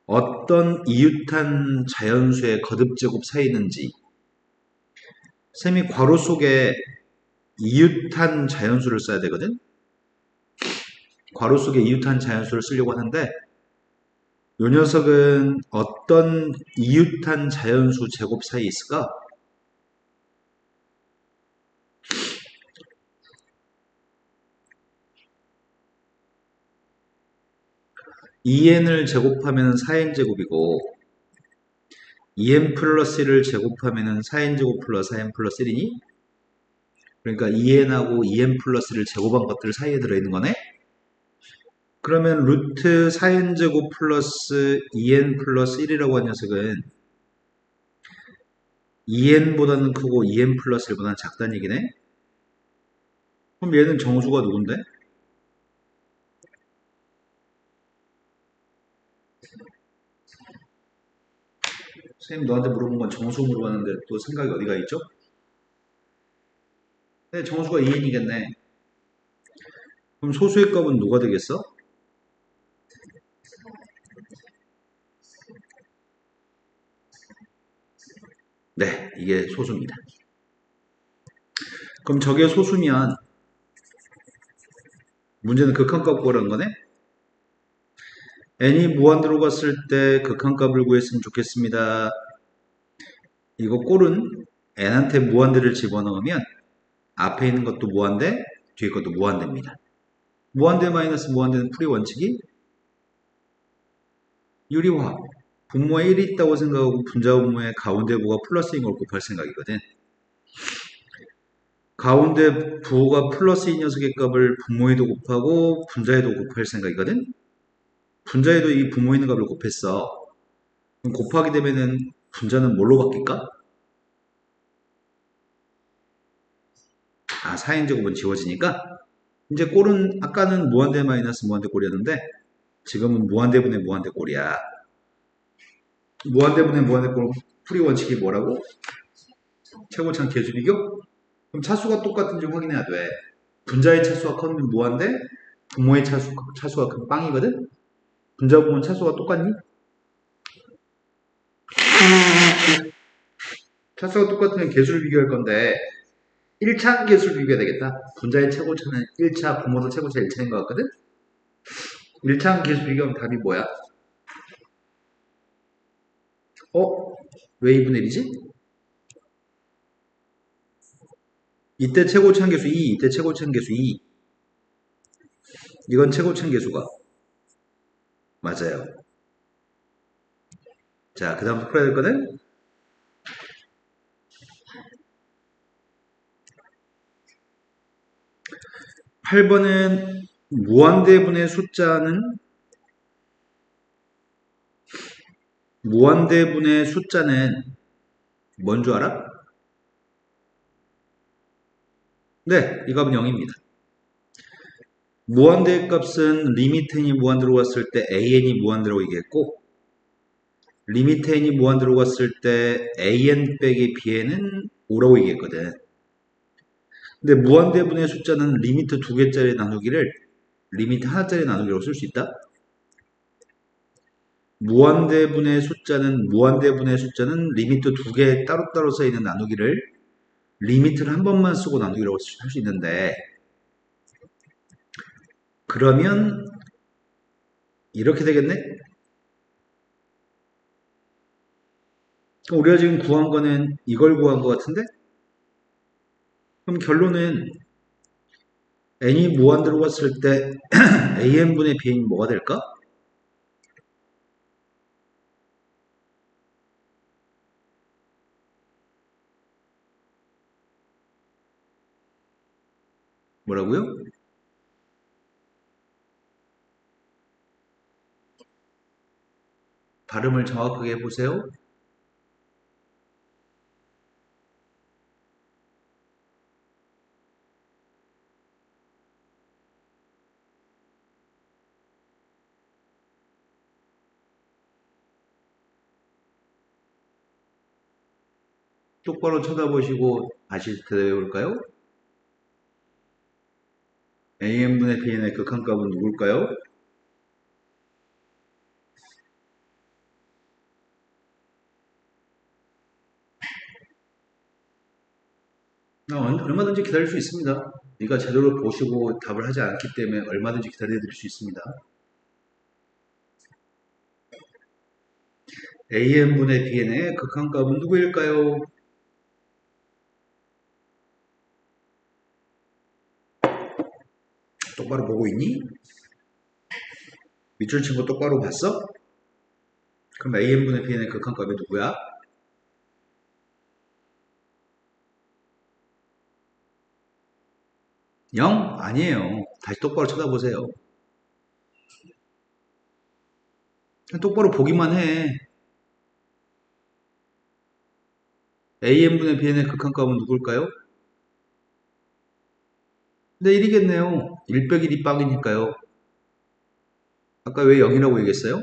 어떤 이웃한 자연수의 거듭제곱 사이에 있는지 쌤이 괄호 속에 이웃한 자연수를 써야 되거든. 괄호 속에 이웃한 자연수를 쓰려고 하는데 이 녀석은 어떤 이웃한 자연수 제곱 사이에 있을까? (2n을) 제곱하면 4n 제곱이고 2n 플러스 1을 제곱하면 4n 제곱 플러스 4n 플러스 1이니? 그러니까 2n하고 2n 플러스 1을 제곱한 것들 사이에 들어있는 거네? 그러면 루트 4n 제곱 플러스 2n 플러스 1이라고 한 녀석은 2n보다는 크고 2n 플러스 1보다는 작다는 얘기네? 그럼 얘는 정수가 누군데? 선생님 너한테 물어본 건 정수 물어봤는데 또 생각이 어디가 있죠? 네, 정수가 2n이겠네. 그럼 소수의 값은 누가 되겠어? 네, 이게 소수입니다. 그럼 저게 소수면 문제는 극한값 구하라는 거네? n이 무한대로 갔을 때 극한값을 구했으면 좋겠습니다. 이거 꼴은 n한테 무한대를 집어넣으면 앞에 있는 것도 무한대, 뒤에 것도 무한대입니다. 무한대 마이너스 무한대는 풀이 원칙이 유리화. 분모에 1이 있다고 생각하고 분자 분모의 가운데 부가 플러스인 걸 곱할 생각이거든. 가운데 부호가 플러스인 녀석의 값을 분모에도 곱하고 분자에도 곱할 생각이거든. 분자에도 이 분모에 있는 값을 곱했어. 그럼 곱하게 되면은 분자는 뭘로 바뀔까? 아, 4n제곱은 지워지니까 이제 꼴은 아까는 무한대 마이너스 무한대 꼴이었는데 지금은 무한대분의 무한대 꼴이야. 무한대분의 무한대 꼴 풀이 원칙이 뭐라고? 최고차는 계수 비교? 그럼 차수가 똑같은지 확인해야 돼. 분자의 차수가 커면 무한대, 분모의 차수가 큰 빵이거든? 분자 부분 차수가 똑같니? 차수가 똑같으면 계수를 비교할 건데 1차 계수를 비교해야 되겠다. 분자의 최고차는 1차, 분모도 최고차 1차인 것 같거든? 1차 계수 비교하면 답이 뭐야? 왜 2분의 1이지? 이때 최고차 계수 2, 이때 최고차 계수 2. 이건 최고차 계수가 맞아요. 자, 그 다음부터 풀어야 될 거는 8번은 무한대분의 숫자는 뭔 줄 알아? 네, 이 값은 0입니다. 무한대의 값은 리미트 n이 무한대로 갔을 때 an이 무한대로 얘기했고 리미트 n이 무한대로 갔을 때 an 빼기 bn은 5라고 얘기했거든. 근데 무한대분의 숫자는 리미트 2개짜리 나누기를 리미트 하나짜리 나누기로 쓸 수 있다? 무한대분의 숫자는 리미트 2개 따로따로 써있는 나누기를 리미트를 한 번만 쓰고 나누기라고 할 수 있는데 그러면 이렇게 되겠네? 우리가 지금 구한 거는 이걸 구한 것 같은데? 그럼 결론은 n이 무한대로 갔을 때 an분의 bn이 뭐가 될까? 뭐라고요? 발음을 정확하게 해보세요. 똑바로 쳐다보시고 다시 대답해볼까요? an분의 bn의 극한값은 누굴까요? 얼마든지 기다릴 수 있습니다. 네가 제대로 보시고 답을 하지 않기 때문에 얼마든지 기다려드릴 수 있습니다. an분의 bn의 극한값은 누구일까요? 똑바로 보고 있니? 밑줄 친 거 똑바로 봤어? 그럼 an분의 bn의 극한값이 누구야? 0? 아니에요. 다시 똑바로 쳐다보세요. 똑바로 보기만 해. an분의 bn의 극한값은 누굴까요? 근데 1이겠네요. 1 빼기 1이 빵이니까요. 아까 왜 0이라고 얘기했어요?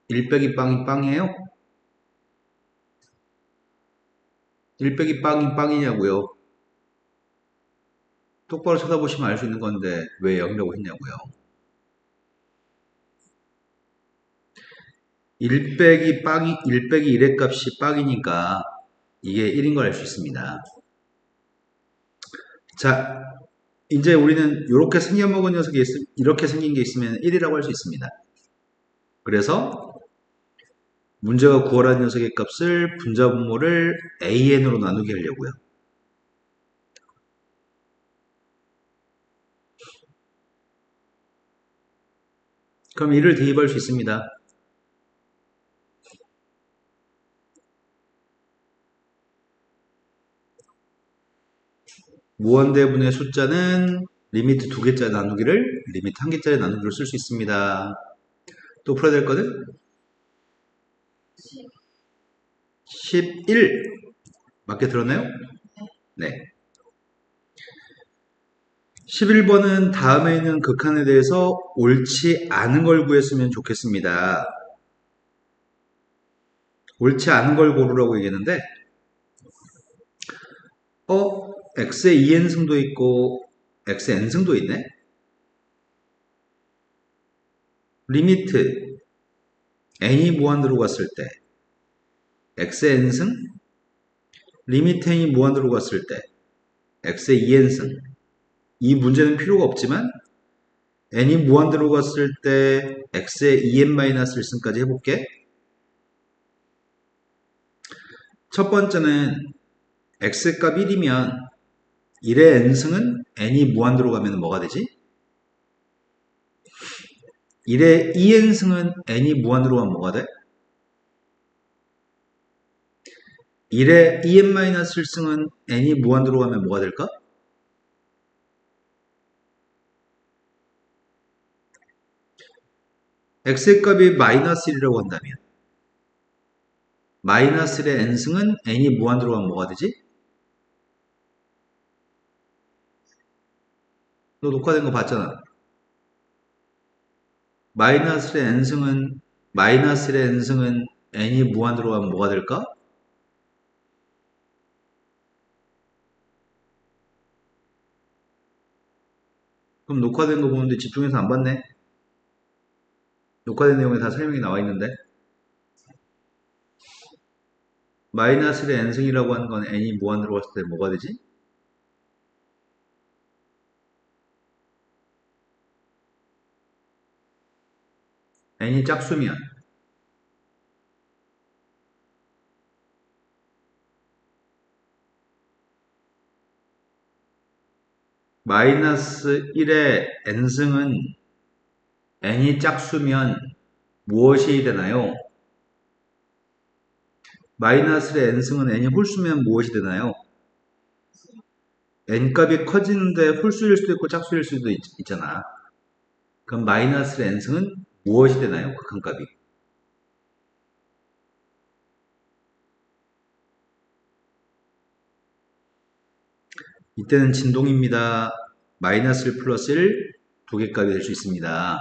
1 빼기 빵이 빵이에요? 1 빼기 빵이 빵이냐고요. 똑바로 쳐다보시면 알 수 있는 건데 왜 0이라고 했냐고요. 1 빼기 빵이 1 빼기 1의 값이 빵이니까 이게 1인 걸 알 수 있습니다. 자, 이제 우리는 이렇게 생겨먹은 녀석이 이렇게 생긴 게 있으면 1이라고 할 수 있습니다. 그래서 문제가 구하라는 녀석의 값을 분자분모를 an으로 나누게 하려고요. 그럼 1을 대입할 수 있습니다. 무한대분의 숫자는 리미트 2개짜리 나누기를 리미트 1개짜리 나누기로 쓸 수 있습니다. 또 풀어야 될 거는 11 맞게 들었나요? 네. 11번은 다음에 있는 극한에 대해서 옳지 않은 걸 구했으면 좋겠습니다. 옳지 않은 걸 고르라고 얘기했는데 x의 2n승도 있고 x의 n승도 있네. 리미트 n이 무한대로 갔을 때 x의 n승, 리미트 n이 무한대로 갔을 때 x의 2n승. 이 문제는 필요가 없지만 n이 무한대로 갔을 때 x의 2n-1승까지 해볼게. 첫 번째는 x값 1이면 1의 n승은 n이 무한대로 가면 뭐가 되지? 1의 2n승은 n이 무한대로 가면 뭐가 돼? 1의 2n-1승은 n이 무한대로 가면 뭐가 될까? x의 값이 마이너스 1이라고 한다면 마이너스 1의 n승은 n이 무한대로 가면 뭐가 되지? 너 녹화된 거 봤잖아. 마이너스 1의 n승은 n이 무한대로 가면 뭐가 될까? 그럼 녹화된 거 보는데 집중해서 안 봤네? 녹화된 내용에 다 설명이 나와 있는데 마이너스 1의 n승이라고 하는 건 n이 무한대로 갔을 때 뭐가 되지? n이 짝수면 마이너스 1의 n승은 n이 짝수면 무엇이 되나요? 마이너스 1의 n승은 n이 홀수면 무엇이 되나요? n값이 커지는데 홀수일 수도 있고 짝수일 수도 있잖아. 그럼 마이너스 1의 n승은 무엇이 되나요? 극한값이. 이때는 진동입니다. 마이너스 1 플러스 1 두 개 값이 될 수 있습니다.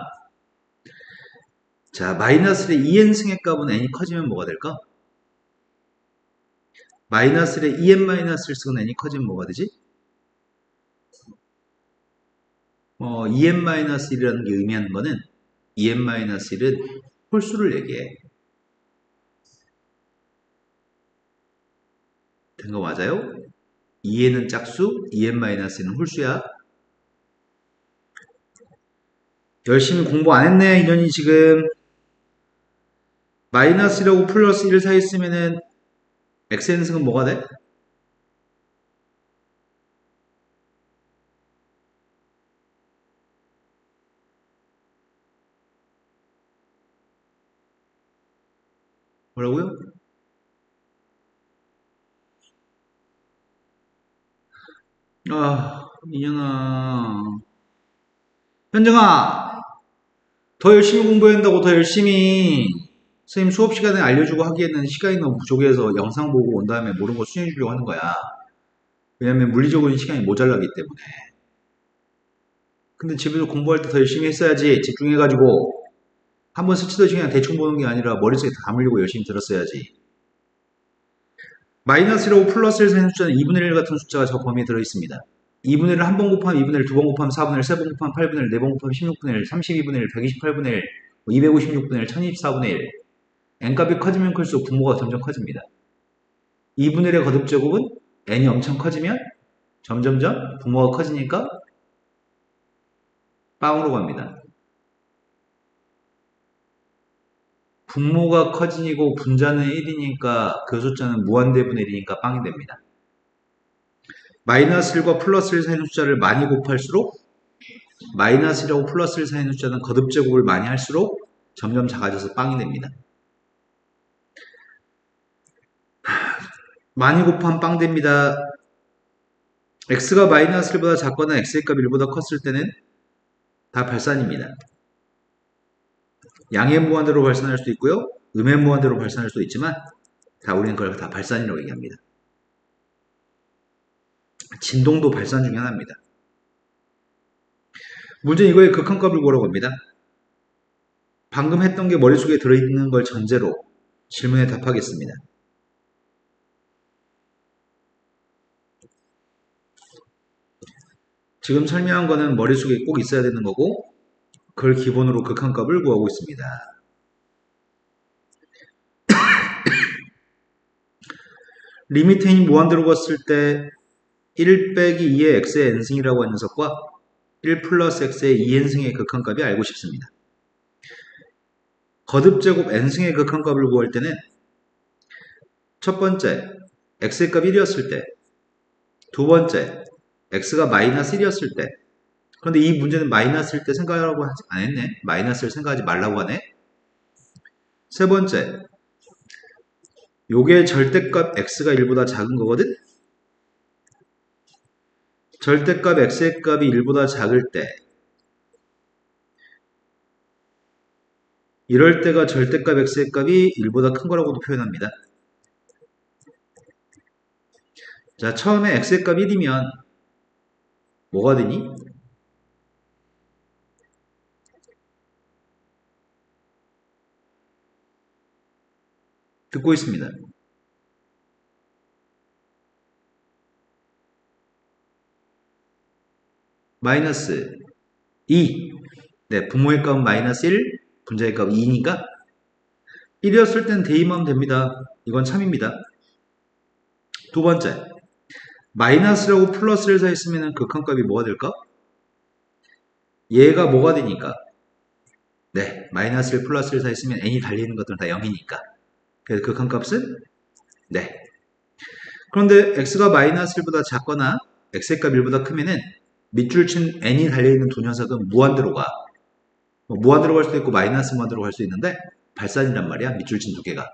자, 마이너스 1의 2n승의 값은 n이 커지면 뭐가 될까? 마이너스 1의 2n-1승은 n이 커지면 뭐가 되지? 2n-1이라는 게 의미하는 거는 2n-1은 홀수를 얘기해. 된 거 맞아요? 2n은 짝수, 2n-1는 홀수야. 열심히 공부 안 했네, 인연이 지금. 마이너스 1하고 플러스 1 사이 있으면은 xn승은 뭐가 돼? 뭐라고요? 인연아. 현정아, 더 열심히 공부해야 한다고 더 열심히. 선생님 수업 시간에 알려주고 하기에는 시간이 너무 부족해서 영상 보고 온 다음에 모르는 거 수행해 주려고 하는 거야. 왜냐면 물리적으로는 시간이 모자라기 때문에. 근데 집에서 공부할 때 더 열심히 했어야지. 집중해가지고. 한번 스치듯이 그냥 대충 보는 게 아니라 머릿속에 다 담으려고 열심히 들었어야지. 마이너스 1하고 플러스 1 사이의 숫자는 2분의 1 같은 숫자가 저 범위에 들어있습니다. 2분의 1을 한 번 곱하면 2분의 1, 두 번 곱하면 4분의 1, 세 번 곱하면 8분의 1, 네 번 곱하면 16분의 1, 32분의 1, 128분의 1, 256분의 1, 1024분의 1. n값이 커지면 클수록 분모가 점점 커집니다. 2분의 1의 거듭제곱은 n이 엄청 커지면 점점점 분모가 커지니까 빵으로 갑니다. 분모가 커진이고 분자는 1이니까 그 숫자는 무한대분의 1이니까 빵이 됩니다. 마이너스 1과 플러스 1 사이의 숫자를 많이 곱할수록 마이너스 1하고 플러스 1 사이의 숫자는 거듭제곱을 많이 할수록 점점 작아져서 빵이 됩니다. 많이 곱하면 빵 됩니다. x가 마이너스 1보다 작거나 x의 값 1보다 컸을 때는 다 발산입니다. 양의 무한대로 발산할 수도 있고요. 음의 무한대로 발산할 수도 있지만 다 우리는 그걸 다 발산이라고 얘기합니다. 진동도 발산 중에 하나입니다. 문제 이거의 극한값을 구하라고 합니다. 방금 했던 게 머릿속에 들어있는 걸 전제로 질문에 답하겠습니다. 지금 설명한 거는 머릿속에 꼭 있어야 되는 거고 그걸 기본으로 극한값을 구하고 있습니다. 리미트 n이 무한대로 갔을 때 1 빼기 2의 x의 n승이라고 하는 녀석과 1 플러스 x의 2n승의 극한값이 알고 싶습니다. 거듭제곱 n승의 극한값을 구할 때는 첫 번째 x의 값 1이었을 때, 두 번째 x가 마이너스 1이었을 때. 그런데 이 문제는 마이너스일 때 생각하라고 안 했네. 마이너스를 생각하지 말라고 하네. 세 번째, 요게 절대값 x가 1보다 작은 거거든? 절대값 x의 값이 1보다 작을 때 이럴 때가 절대값 x의 값이 1보다 큰 거라고도 표현합니다. 자, 처음에 x의 값 1이면 뭐가 되니? 듣고 있습니다. 마이너스 2. 네, 부모의 값은 마이너스 1, 분자의 값은 2니까 1이었을 땐 대입하면 됩니다. 이건 참입니다. 두 번째, 마이너스라고 플러스를 사있으면 극한값이 뭐가 될까? 얘가 뭐가 되니까? 네, 마이너스 1 플러스 1 사있으면 n이 달리는 것들은 다 0이니까. 그래서 극한값은 네. 그런데 x가 마이너스 1보다 작거나 x의 값 1보다 크면은 밑줄 친 n이 달려있는 두 녀석은 무한대로 가. 무한대로 갈 수도 있고 마이너스 무한대로 갈 수 있는데 발산이란 말이야. 밑줄 친 두 개가.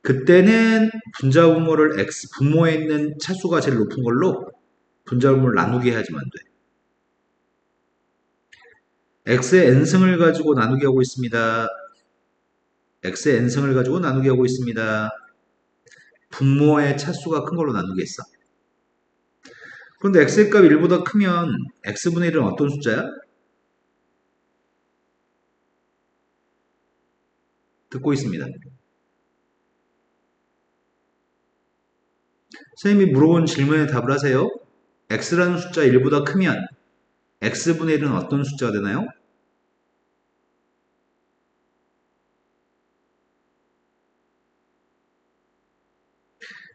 그때는 분자분모를 x 분모에 있는 차수가 제일 높은 걸로 분자분모를 나누게 해야지만 돼. x의 n승을 가지고 나누게 하고 있습니다. x의 n승을 가지고 나누게 하고 있습니다. 분모의 차수가 큰 걸로 나누겠어. 그런데 x의 값이 1보다 크면 x분의 1은 어떤 숫자야? 듣고 있습니다. 선생님이 물어본 질문에 답을 하세요. x라는 숫자 1보다 크면 x분의 1은 어떤 숫자가 되나요?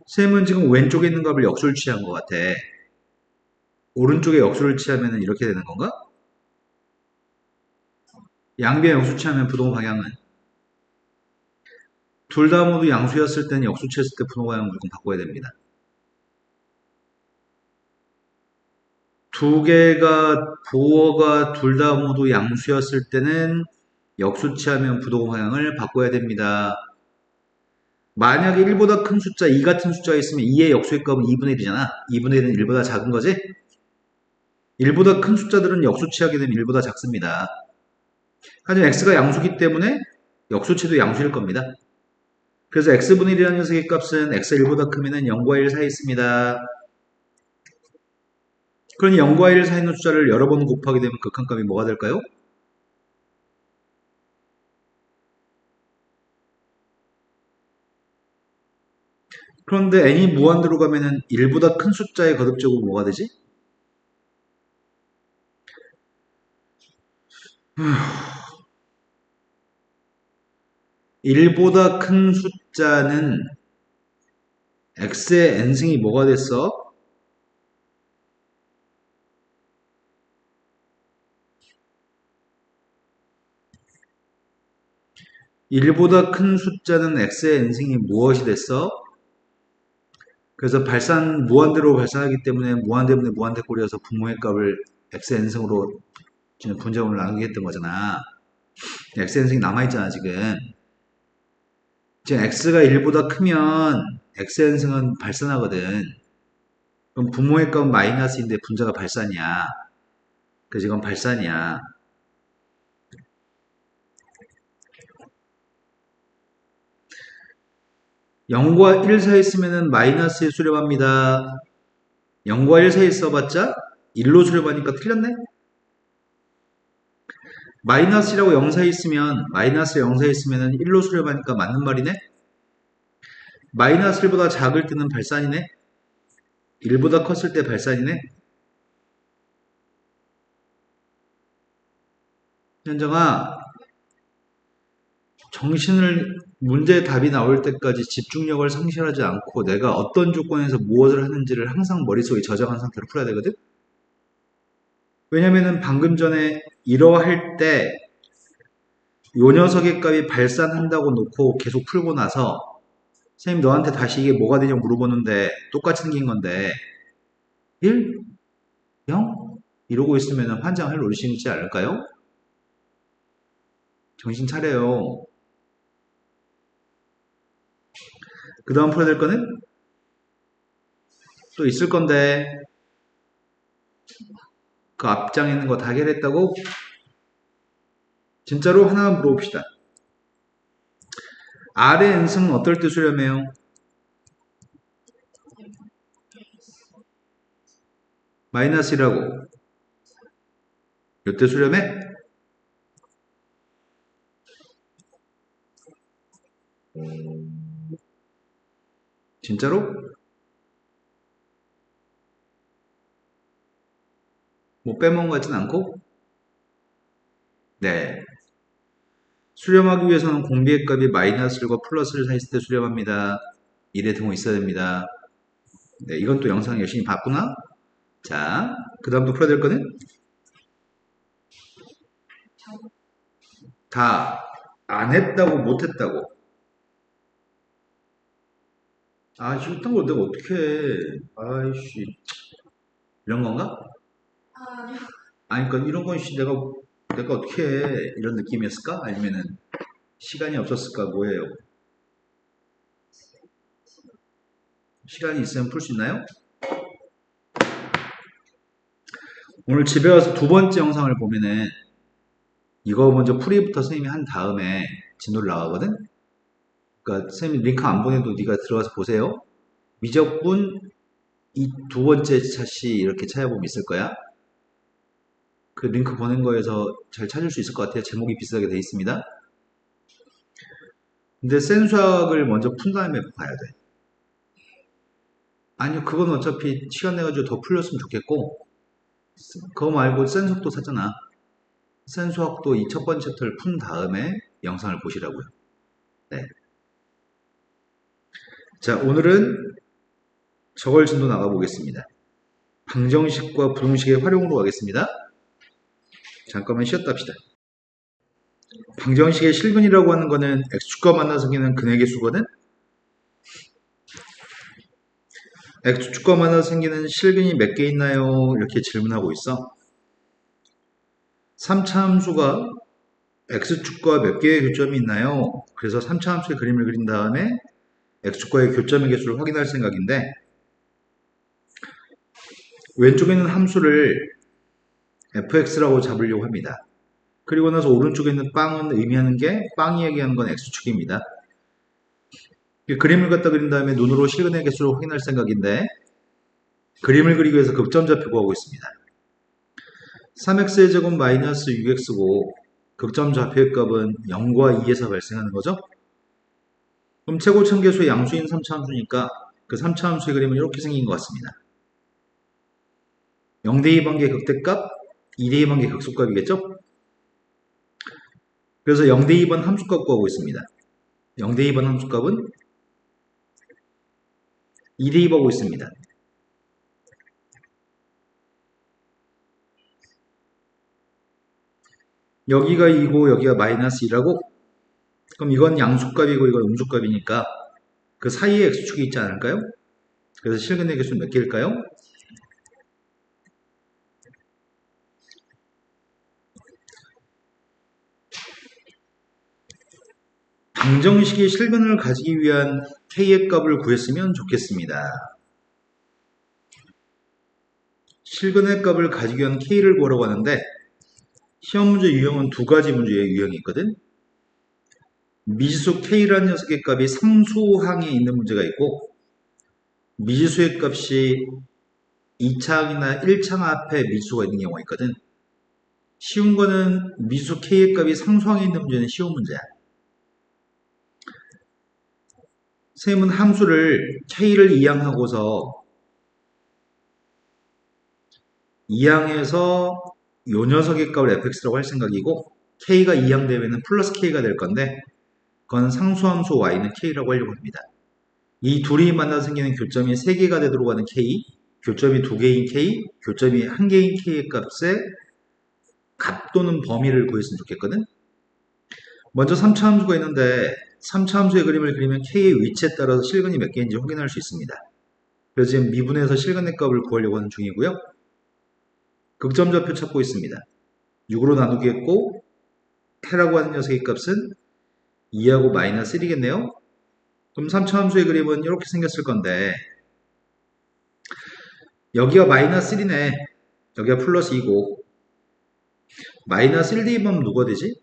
쌤은 지금 왼쪽에 있는 값을 역수를 취한 것 같아. 오른쪽에 역수를 취하면 이렇게 되는 건가? 양변 역수 취하면 부동 방향은 둘 다 모두 양수였을 때는 역수 취했을 때 부동 방향 무조건 바꿔야 됩니다. 두 개가 부호가 둘 다 모두 양수였을 때는 역수 취하면 부동 방향을 바꿔야 됩니다. 만약에 1보다 큰 숫자 2 같은 숫자가 있으면 2의 역수의 값은 2분의 1이잖아. 2분의 1은 1보다 작은 거지? 1보다 큰 숫자들은 역수 취하게 되면 1보다 작습니다. 하지만 x가 양수기 때문에 역수치도 양수일 겁니다. 그래서 x분의 1이라는 녀석의 값은 x가 1보다 크면 0과 1 사이에 있습니다. 그러니 0과 1 사이에 있는 숫자를 여러 번 곱하게 되면 극한값이 뭐가 될까요? 그런데 n이 무한대로 가면은 1보다 큰 숫자의 거듭제곱은 뭐가 되지? 후, 1보다 큰 숫자는 x의 n승이 뭐가 됐어? 1보다 큰 숫자는 x의 n승이 무엇이 됐어? 그래서 무한대로 발산하기 때문에 무한대분의 무한대꼴이어서 분모의 값을 x의 n승으로 지금 분자분을 나누겠던 거잖아. x의 n승이 남아있잖아, 지금. 지금 x가 1보다 크면 x의 n승은 발산하거든. 그럼 분모의 값은 마이너스인데 분자가 발산이야. 그래서 이건 발산이야. 0과 1 사이에 있으면 마이너스에 수렴합니다. 0과 1 사이에 써봤자 1로 수렴하니까 틀렸네? 마이너스라고 0 사이에 있으면 마이너스 0 사이에 있으면 1로 수렴하니까 맞는 말이네? 마이너스 1보다 작을 때는 발산이네? 1보다 컸을 때 발산이네? 현정아, 문제 답이 나올 때까지 집중력을 상실하지 않고 내가 어떤 조건에서 무엇을 하는지를 항상 머릿속에 저장한 상태로 풀어야 되거든? 왜냐면은 방금 전에 이러할 때 요 녀석의 값이 발산한다고 놓고 계속 풀고 나서 선생님 너한테 다시 이게 뭐가 되냐고 물어보는데 똑같이 생긴 건데 1? 0? 이러고 있으면 환장할 노릇이 있지 않을까요? 정신 차려요. 그 다음 풀어야 될 거는 또 있을 건데 그 앞장에 있는 거 다 해결했다고? 진짜로 하나만 물어봅시다. R의 n승은 어떨 때 수렴해요? 마이너스라고. 이때 수렴해? 진짜로? 뭐 빼먹은 것 같진 않고? 네. 수렴하기 위해서는 공비의 값이 마이너스과 플러스를 사이에 있을 때 수렴합니다. 이래 등호 있어야 됩니다. 네, 이건 또 영상 열심히 봤구나? 자, 그 다음도 풀어야 될 거는? 다 안 했다고 못 했다고. 아, 이딴 걸 내가 어떻게 해. 아이씨. 이런 건가? 아니, 그러니까 이런 건 내가 어떻게 해. 이런 느낌이었을까? 아니면은 시간이 없었을까? 뭐예요? 시간이 있으면 풀 수 있나요? 오늘 집에 와서 두 번째 영상을 보면은 이거 먼저 풀이부터 선생님이 한 다음에 진도를 나가거든? 그러니까 선생님 링크 안 보내도 네가 들어가서 보세요. 미적분 이 두 번째 샷이 이렇게 찾아보면 있을 거야. 그 링크 보낸 거에서 잘 찾을 수 있을 것 같아요. 제목이 비슷하게 돼 있습니다. 근데 센 수학을 먼저 푼 다음에 봐야 돼. 아니요, 그건 어차피 시간 내가지고 더 풀렸으면 좋겠고, 그거 말고 센 수학도 샀잖아. 센 수학도 이 첫 번째 챕터를 푼 다음에 영상을 보시라고요. 네. 자, 오늘은 저걸 진도 나가보겠습니다. 방정식과 부등식의 활용으로 가겠습니다. 잠깐만 쉬었다 합시다. 방정식의 실근이라고 하는 거는 x축과 만나서 생기는 근의 수거든? x축과 만나서 생기는 실근이 몇 개 있나요? 이렇게 질문하고 있어. 3차 함수가 x축과 몇 개의 교점이 있나요? 그래서 3차 함수의 그림을 그린 다음에 x축과의 교점의 개수를 확인할 생각인데 왼쪽에 있는 함수를 fx라고 잡으려고 합니다. 그리고 나서 오른쪽에 있는 빵은 의미하는 게 빵이 얘기하는 건 x축입니다. 그림을 갖다 그린 다음에 눈으로 실근의 개수를 확인할 생각인데 그림을 그리기 위해서 극점좌표 구하고 있습니다. 3x의 제곱 마이너스 6x고 극점좌표의 값은 0과 2에서 발생하는 거죠. 그럼 최고참계수의 양수인 3차 함수니까 그 3차 함수의 그림은 이렇게 생긴 것 같습니다. 0대2 관계 극대값, 2대2 관계 극소값이겠죠? 그래서 0대2번 함수값 구하고 있습니다. 0대2번 함수값은 2대2 보고 있습니다. 여기가 2고 여기가 마이너스 2라고 그럼 이건 양수값이고 이건 음수값이니까 그 사이에 x축이 있지 않을까요? 그래서 실근의 개수는 몇 개일까요? 방정식의 실근을 가지기 위한 k의 값을 구했으면 좋겠습니다. 실근의 값을 가지기 위한 k를 구하라고 하는데 시험 문제 유형은 두 가지 문제의 유형이 있거든. 미지수 k라는 녀석의 값이 상수항에 있는 문제가 있고 미지수의 값이 2창이나 1창 앞에 미지수가 있는 경우가 있거든. 쉬운 거는 미지수 k의 값이 상수항에 있는 문제는 쉬운 문제야. 선생님은 함수를 k를 이항하고서 이항해서 요 녀석의 값을 fx라고 할 생각이고 k가 이항되면 플러스 k가 될 건데 그건 상수함수 y는 k라고 하려고 합니다. 이 둘이 만나서 생기는 교점이 3개가 되도록 하는 k, 교점이 2개인 k, 교점이 1개인 k의 값에 값 또는 범위를 구했으면 좋겠거든. 먼저 3차 함수가 있는데 3차 함수의 그림을 그리면 k의 위치에 따라서 실근이 몇 개인지 확인할 수 있습니다. 그래서 지금 미분해서 실근의 값을 구하려고 하는 중이고요. 극점좌표 찾고 있습니다. 6으로 나누기 했고 해라고 하는 녀석의 값은 2하고 마이너스 1이겠네요. 그럼 3차 함수의 그림은 이렇게 생겼을 건데 여기가 마이너스 1이네. 여기가 플러스 2고 마이너스 1 대입하면 누가 되지?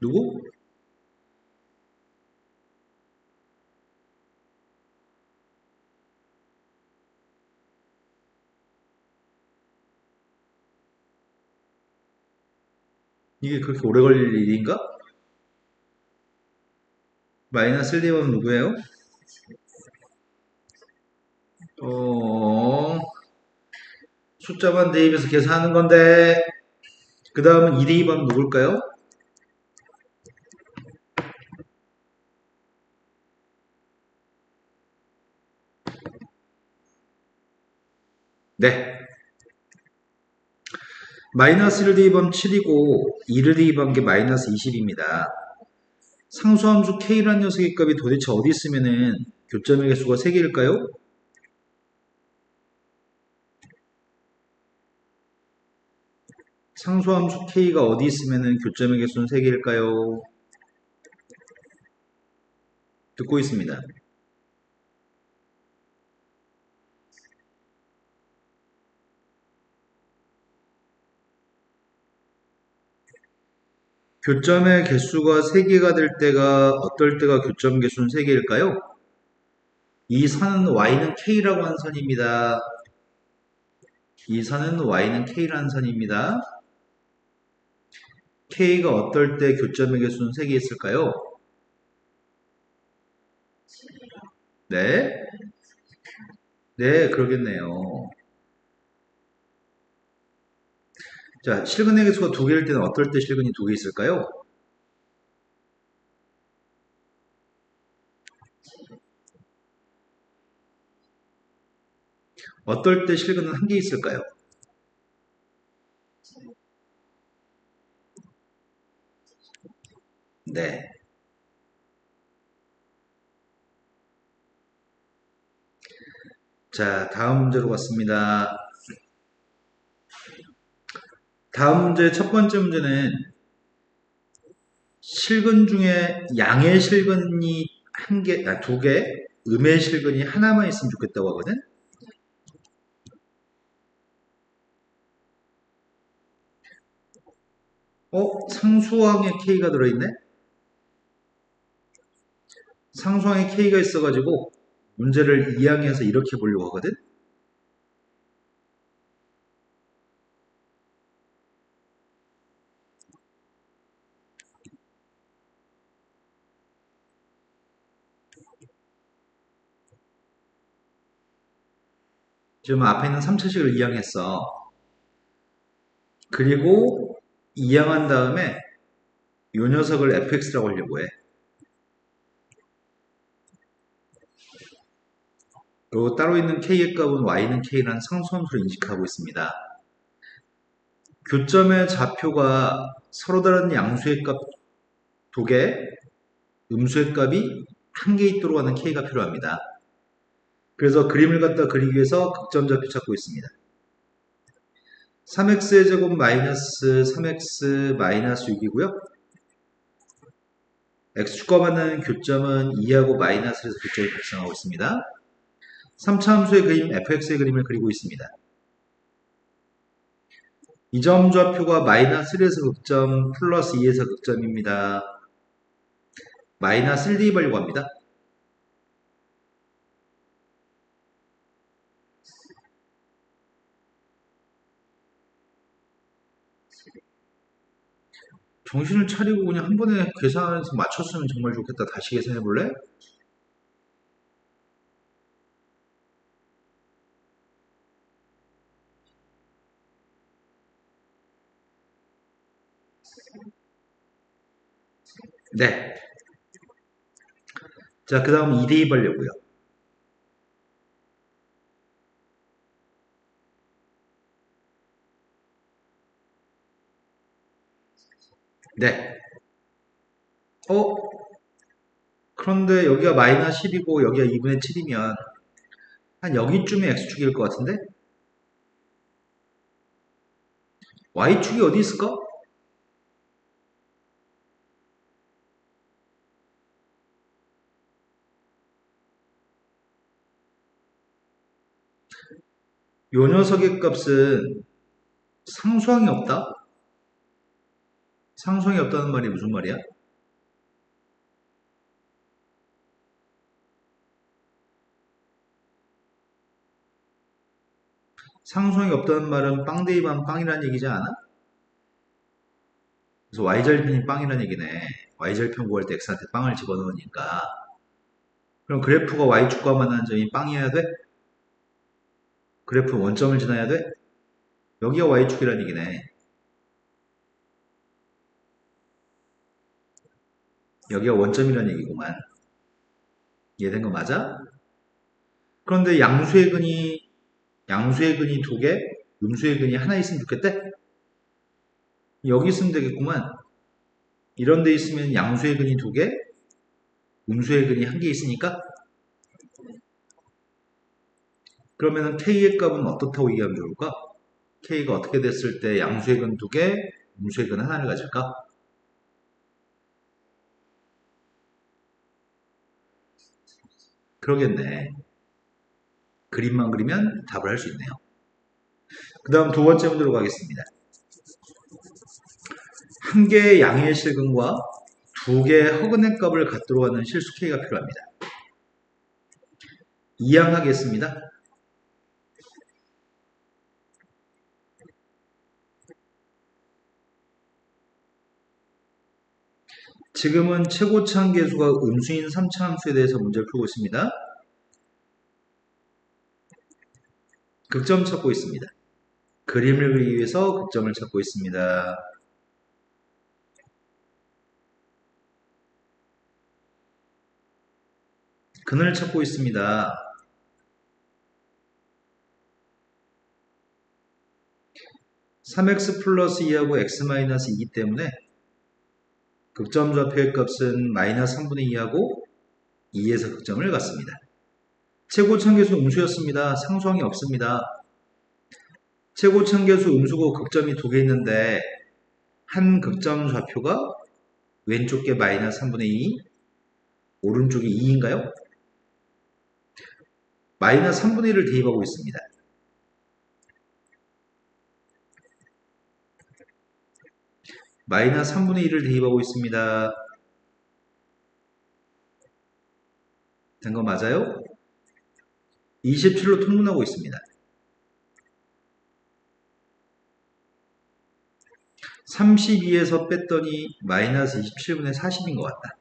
누구? 이게 그렇게 오래 걸릴 일인가? 마이너스 1 대입하면 누구예요? 숫자만 대입해서 계산하는 건데 그 다음은 2 대입하면 누굴까요? 네. 마이너스 1 대입하면 7이고 2를 대입한 게 마이너스 20입니다. 상수함수 k라는 녀석의 값이 도대체 어디 있으면은 교점의 개수가 3개일까요? 상수함수 k가 어디 있으면은 교점의 개수는 3개일까요? 듣고 있습니다. 교점의 개수가 3개가 될 때가 어떨 때가 교점 개수는 3개일까요? 이 선은 y는 k라고 하는 선입니다. 이 선은 y는 k라는 선입니다. k가 어떨 때 교점의 개수는 3개 있을까요? 네? 네, 그러겠네요. 자, 실근의 개수가 2개일 때는 어떨 때 실근이 2개 있을까요? 어떨 때 실근은 1개 있을까요? 네. 자, 다음 문제로 갔습니다. 다음 문제 첫 번째 문제는 실근 중에 양의 실근이 2개, 음의 실근이 하나만 있으면 좋겠다고 하거든? 상수항에 K가 들어있네? 상수항에 K가 있어가지고 문제를 이항해서 이렇게 보려고 하거든? 지금 앞에 있는 3차식을 이항했어. 그리고 이항한 다음에 이 녀석을 fx라고 하려고 해. 그리고 따로 있는 k의 값은 y는 k라는 상수함수를 인식하고 있습니다. 교점의 좌표가 서로 다른 양수의 값 두 개, 음수의 값이 한 개 있도록 하는 K가 필요합니다. 그래서 그림을 갖다 그리기 위해서 극점 좌표 찾고 있습니다. 3x의 제곱 마이너스 3x 마이너스 6이고요. x축과 만나는 교점은 2하고 마이너스에서 교점이 발생하고 있습니다. 3차 함수의 그림 fx의 그림을 그리고 있습니다. 이 점 좌표가 마이너스 1에서 극점 플러스 2에서 극점입니다. 마이너스 1 대입하려고 합니다. 정신을 차리고 그냥 한 번에 계산해서 맞췄으면 정말 좋겠다. 다시 계산해 볼래? 네. 자, 그 다음 2 대입하려고요. 네. 그런데 여기가 마이너스 10이고 여기가 2분의 7이면 한 여기쯤에 x축일 것 같은데? y축이 어디 있을까? 요 녀석의 값은 상수항이 없다? 상수항이 없다는 말이 무슨 말이야? 상수항이 없다는 말은 빵 대입하면 빵이라는 얘기지 않아? 그래서 y절편이 빵이라는 얘기네. y절편 구할 때 x한테 빵을 집어넣으니까. 그럼 그래프가 y축과 만나는 점이 빵이어야 돼? 그래프 원점을 지나야 돼? 여기가 y축이라는 얘기네. 여기가 원점이라는 얘기구만. 이해된 거 맞아? 그런데 양수의 근이 두 개, 음수의 근이 하나 있으면 좋겠대? 여기 있으면 되겠구만. 이런 데 있으면 양수의 근이 두 개, 음수의 근이 한 개 있으니까 그러면은 K의 값은 어떻다고 얘기하면 좋을까? K가 어떻게 됐을 때 양수의 근 두 개, 음수의 근 하나를 가질까? 그러겠네. 그림만 그리면 답을 할 수 있네요. 그 다음 두 번째 문제로 가겠습니다. 한 개의 양의 실근과 두 개의 허근의 값을 갖도록 하는 실수 K가 필요합니다. 이항하겠습니다. 지금은 최고차항 계수가 음수인 3차 함수에 대해서 문제를 풀고 있습니다. 극점 찾고 있습니다. 그림을 그리기 위해서 극점을 찾고 있습니다. 근을 찾고 있습니다. 3x 플러스 2하고 x 마이너스 2이기 때문에 극점 좌표의 값은 마이너스 3분의 2하고 2에서 극점을 갖습니다. 최고차항계수 음수였습니다. 상수항이 없습니다. 최고차항계수 음수고 극점이 두 개 있는데 한 극점 좌표가 왼쪽 게 마이너스 3분의 2, 오른쪽이 2인가요? 마이너스 3분의 1을 대입하고 있습니다. 마이너스 3분의 1을 대입하고 있습니다. 된 거 맞아요? 27로 통분하고 있습니다. 32에서 뺐더니 마이너스 27분의 40인 것 같다.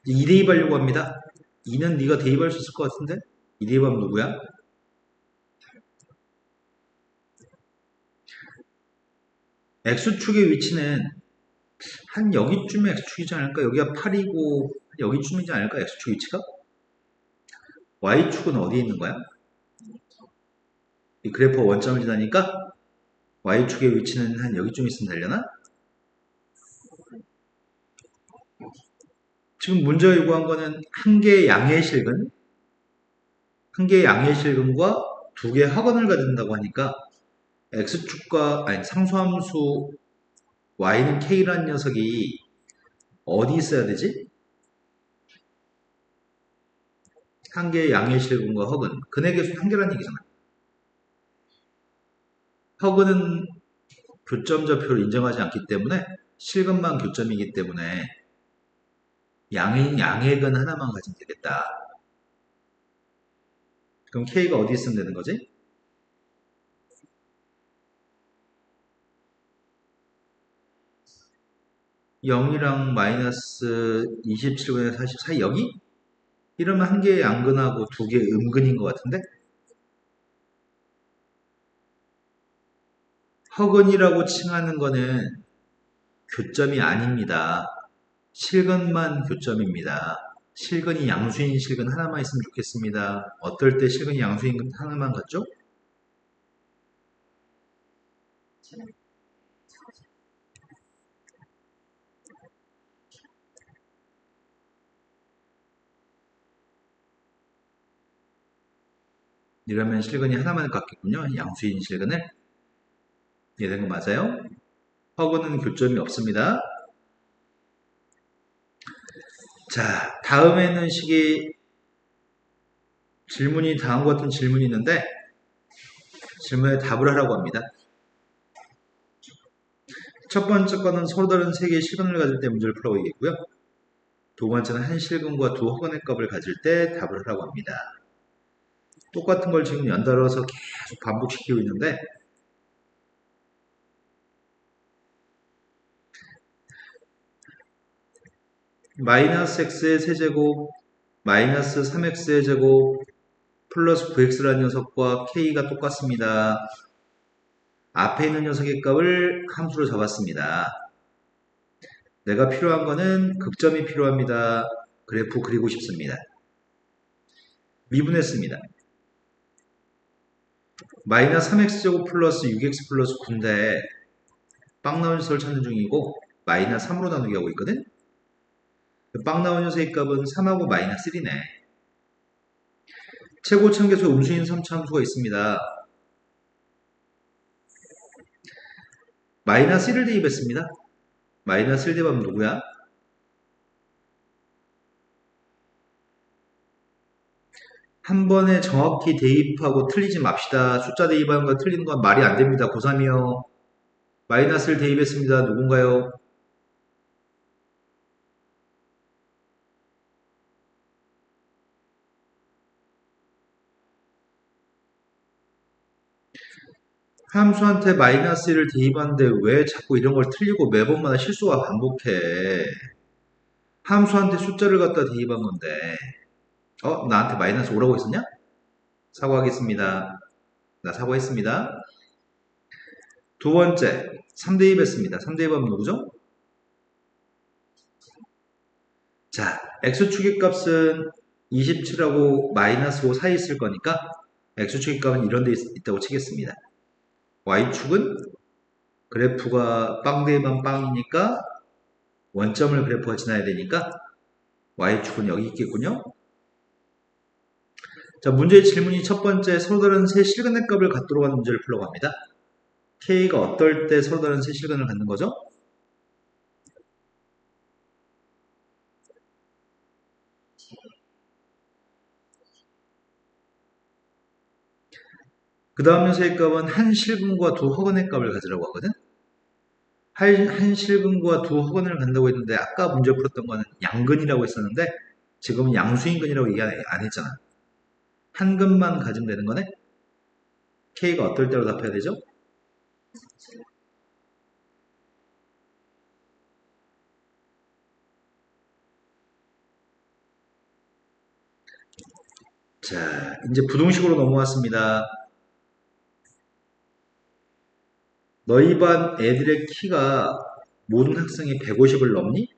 2 대입하려고 합니다. 2는 네가 대입할 수 있을 것 같은데? 2 대입하면 누구야? X축의 위치는 한 여기쯤에 X축이지 않을까? 여기가 8이고 여기쯤이지 않을까? X축 위치가? Y축은 어디에 있는 거야? 이 그래프가 원점을 지나니까 y축의 위치는 한 여기쯤 있으면 되려나? 지금 문제가 요구한 거는 한 개의 양의 실근, 한 개의 양의 실근과 두 개의 합원을 가진다고 하니까 x축과 아니 상수함수 y는 k라는 녀석이 어디 있어야 되지? 한 개의 양의 실근과 허근. 근의 개수 한 개라는 얘기잖아. 허근은 교점 좌표를 인정하지 않기 때문에 실근만 교점이기 때문에 양액은 하나만 가지면 되겠다. 그럼 k가 어디 있으면 되는 거지? 0이랑 마이너스 27분의 40 사이 여기? 이러면 한 개의 양근하고 두 개의 음근인 것 같은데? 허근이라고 칭하는 거는 교점이 아닙니다. 실근만 교점입니다. 실근이 양수인 실근 하나만 있으면 좋겠습니다. 어떨 때 실근이 양수인 하나만 같죠? 이러면 실근이 하나만 같겠군요. 양수인 실근을. 이해된 거 맞아요? 허근은 교점이 없습니다. 자, 다음에는 식이 질문이 다음과 같은 질문이 있는데 질문에 답을 하라고 합니다. 첫 번째 거는 서로 다른 세 개의 실근을 가질 때 문제를 풀어보겠고요두 번째는 한 실근과 두 허근의 값을 가질 때 답을 하라고 합니다. 똑같은 걸 지금 연달아서 계속 반복시키고 있는데 마이너스 x의 세제곱 마이너스 3x의 제곱 플러스 9x라는 녀석과 k가 똑같습니다. 앞에 있는 녀석의 값을 함수로 잡았습니다. 내가 필요한 거는 극점이 필요합니다. 그래프 그리고 싶습니다. 미분했습니다. 마이너스 3x제곱 플러스 6x 플러스 9인데 빵 나온 녀석을 찾는 중이고 마이너스 3으로 나누기 하고 있거든. 빵 나온 녀석의 값은 3하고 마이너스 1이네. 최고 참계수 음수인 3차함수가 있습니다. 마이너스 1을 대입했습니다. 마이너스 1 대입하면 누구야? 한 번에 정확히 대입하고 틀리지 맙시다. 숫자 대입하는 거 틀리는 건 말이 안 됩니다. 고3이요. 마이너스를 대입했습니다. 누군가요? 함수한테 마이너스 1을 대입하는데 왜 자꾸 이런 걸 틀리고 매번마다 실수가 반복해? 함수한테 숫자를 갖다 대입한 건데 나한테 마이너스 5라고 했었냐? 사과하겠습니다. 나 사과했습니다. 두 번째 3 대입했습니다. 3 대입하면 누구죠? 자, x축의 값은 27하고 마이너스 5 사이에 있을 거니까 x축의 값은 이런 데 있다고 치겠습니다. y축은 그래프가 빵 대입한 빵이니까 원점을 그래프가 지나야 되니까 y축은 여기 있겠군요. 자, 문제의 질문이 첫 번째 서로 다른 세 실근의 값을 갖도록 하는 문제를 풀려고 합니다. k가 어떨 때 서로 다른 세 실근을 갖는 거죠? 그 다음 녀석의 값은 한 실근과 두 허근의 값을 가지라고 하거든. 한 실근과 두 허근을 갖는다고 했는데 아까 문제 풀었던 거는 양근이라고 했었는데 지금은 양수인근이라고 얘기 안 했잖아. 한 근만 가지면 되는 거네. k가 어떨 때로 답해야 되죠? 자, 이제 부등식으로 넘어왔습니다. 너희 반 애들의 키가 모든 학생이 150을 넘니?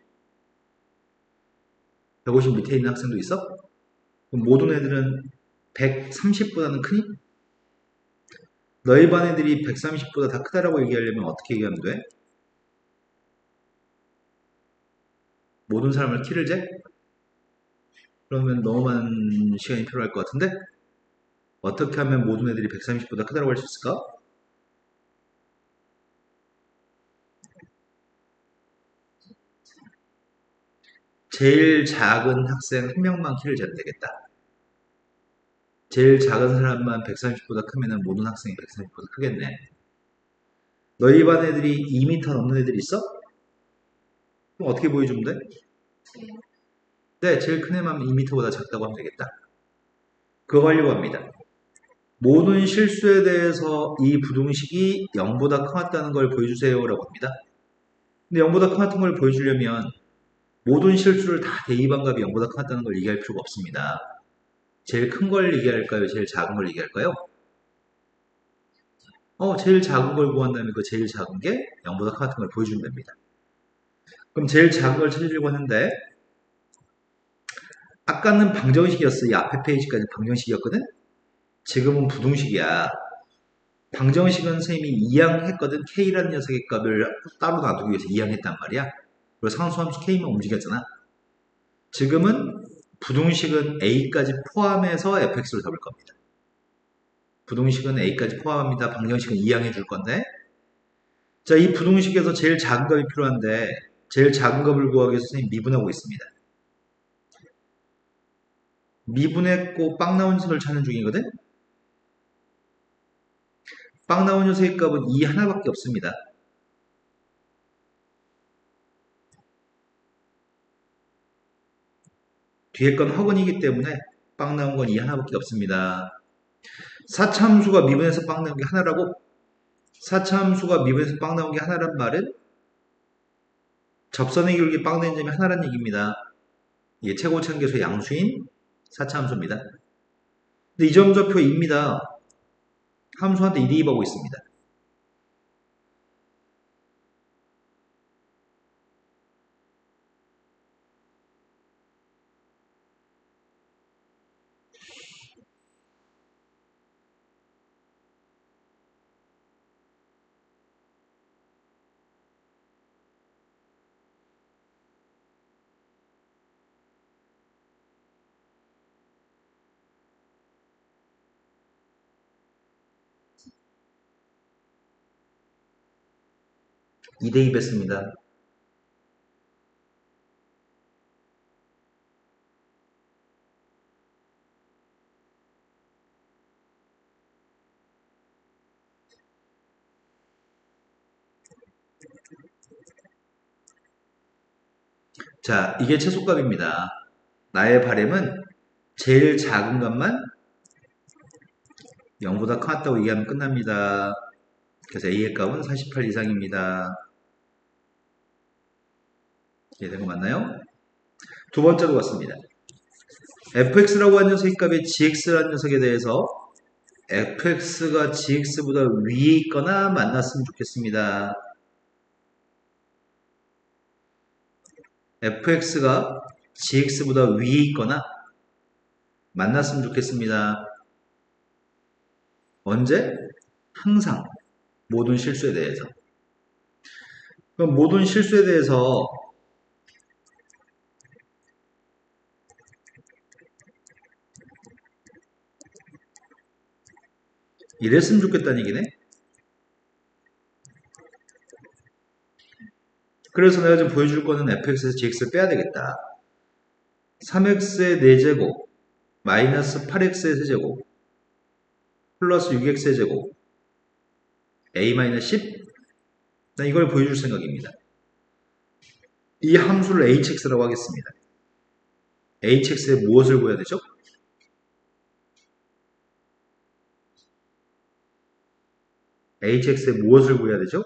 150 밑에 있는 학생도 있어? 그럼 모든 애들은 130보다는 크니? 너희 반 애들이 130보다 다 크다라고 얘기하려면 어떻게 얘기하면 돼? 모든 사람을 키를 재? 그러면 너무 많은 시간이 필요할 것 같은데? 어떻게 하면 모든 애들이 130보다 크다고 할 수 있을까? 제일 작은 학생 한 명만 키를 재면 되겠다. 제일 작은 사람만 130보다 크면 모든 학생이 130보다 크겠네. 너희 반 애들이 2m 넘는 애들이 있어? 그럼 어떻게 보여주면 돼? 네, 제일 큰 애만 2m보다 작다고 하면 되겠다. 그거 하려고 합니다. 모든 실수에 대해서 이 부등식이 0보다 커졌다는 걸 보여주세요 라고 합니다. 근데 0보다 커졌던 걸 보여주려면 모든 실수를 다 대입한 값이 0보다 커졌다는 걸 얘기할 필요가 없습니다. 제일 큰 걸 얘기할까요? 제일 작은 걸 얘기할까요? 제일 작은 걸 구한다면 그 제일 작은 게 0보다 커졌던 걸 보여주면 됩니다. 그럼 제일 작은 걸 찾으려고 하는데 아까는 방정식이었어. 이 앞에 페이지까지 방정식이었거든? 지금은 부등식이야. 방정식은 선생님이 이항했거든. K라는 녀석의 값을 따로 놔두기 위해서 이항했단 말이야. 그리고 상수함수 K만 움직였잖아. 지금은 부등식은 A까지 포함해서 fx를 잡을 겁니다. 부등식은 A까지 포함합니다. 방정식은 이항해 줄 건데 자, 이 부등식에서 제일 작은 값이 필요한데 제일 작은 값을 구하기 위해서 선생님 미분하고 있습니다. 미분했고 빵 나온 녀석을 찾는 중이거든. 빵 나온 녀석의 값은 2 하나밖에 없습니다. 뒤에 건 허근이기 때문에 빵 나온 건 2 하나밖에 없습니다. 사차함수가 미분해서 빵 나온 게 하나라고? 사차함수가 미분해서 빵 나온 게 하나란 말은 접선의 기울기 빵 낸 점이 하나란 얘기입니다. 이게 최고차계수의 양수인 사차함수입니다. 근데 이 점좌표 2입니다. 함수한테 2 대입하고 있습니다. 이 대입했습니다. 자, 이게 최소값입니다. 나의 바램은 제일 작은 것만 0보다 커졌다고 얘기하면 끝납니다. 그래서 A의 값은 48 이상입니다. 이해된 거 맞나요? 두 번째로 갔습니다. fx라고 하는 녀석의 값이 gx라는 녀석에 대해서 fx가 gx보다 위에 있거나 만났으면 좋겠습니다. fx가 gx보다 위에 있거나 만났으면 좋겠습니다. 언제? 항상. 모든 실수에 대해서. 그럼 모든 실수에 대해서 이랬으면 좋겠다는 얘기네. 그래서 내가 지금 보여줄 거는 fx에서 gx를 빼야 되겠다. 3x의 4제곱 마이너스 8x의 세제곱 플러스 6x의 제곱 a-10 난 이걸 보여줄 생각입니다. 이 함수를 hx라고 하겠습니다. hx에 무엇을 구해야 되죠? hx에 무엇을 구해야 되죠?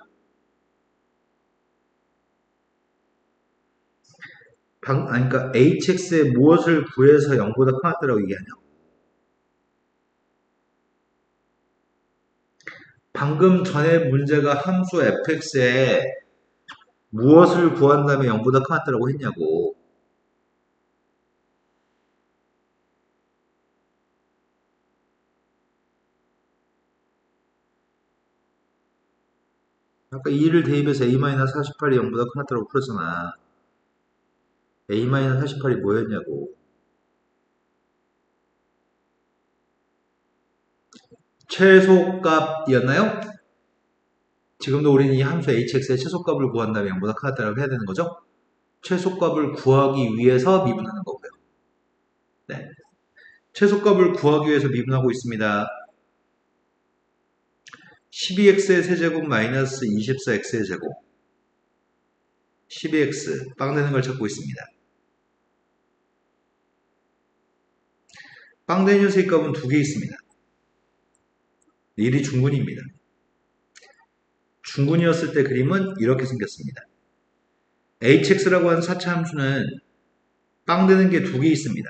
그러니까 hx에 무엇을 구해서 0보다 커졌다라고 얘기하냐? 방금 전에 문제가 함수 fx에 무엇을 구한 다음에 0보다 커졌다라고 했냐고. 아까 2를 대입해서 a-48이 0보다 크다고 풀었잖아. a-48이 뭐였냐고. 최소값이었나요? 지금도 우리는 이 함수 hx의 최소값을 구한 다음에 0보다 크다고 해야 되는 거죠? 최소값을 구하기 위해서 미분하는 거고요. 네. 최소값을 구하기 위해서 미분하고 있습니다. 12x의 세제곱 마이너스 24x의 제곱 12x 빵 되는 걸 찾고 있습니다. 빵 되는 녀석의 값은 두 개 있습니다. 1이 중근입니다. 중근이었을 때 그림은 이렇게 생겼습니다. hx라고 하는 4차 함수는 빵 되는 게 두 개 있습니다.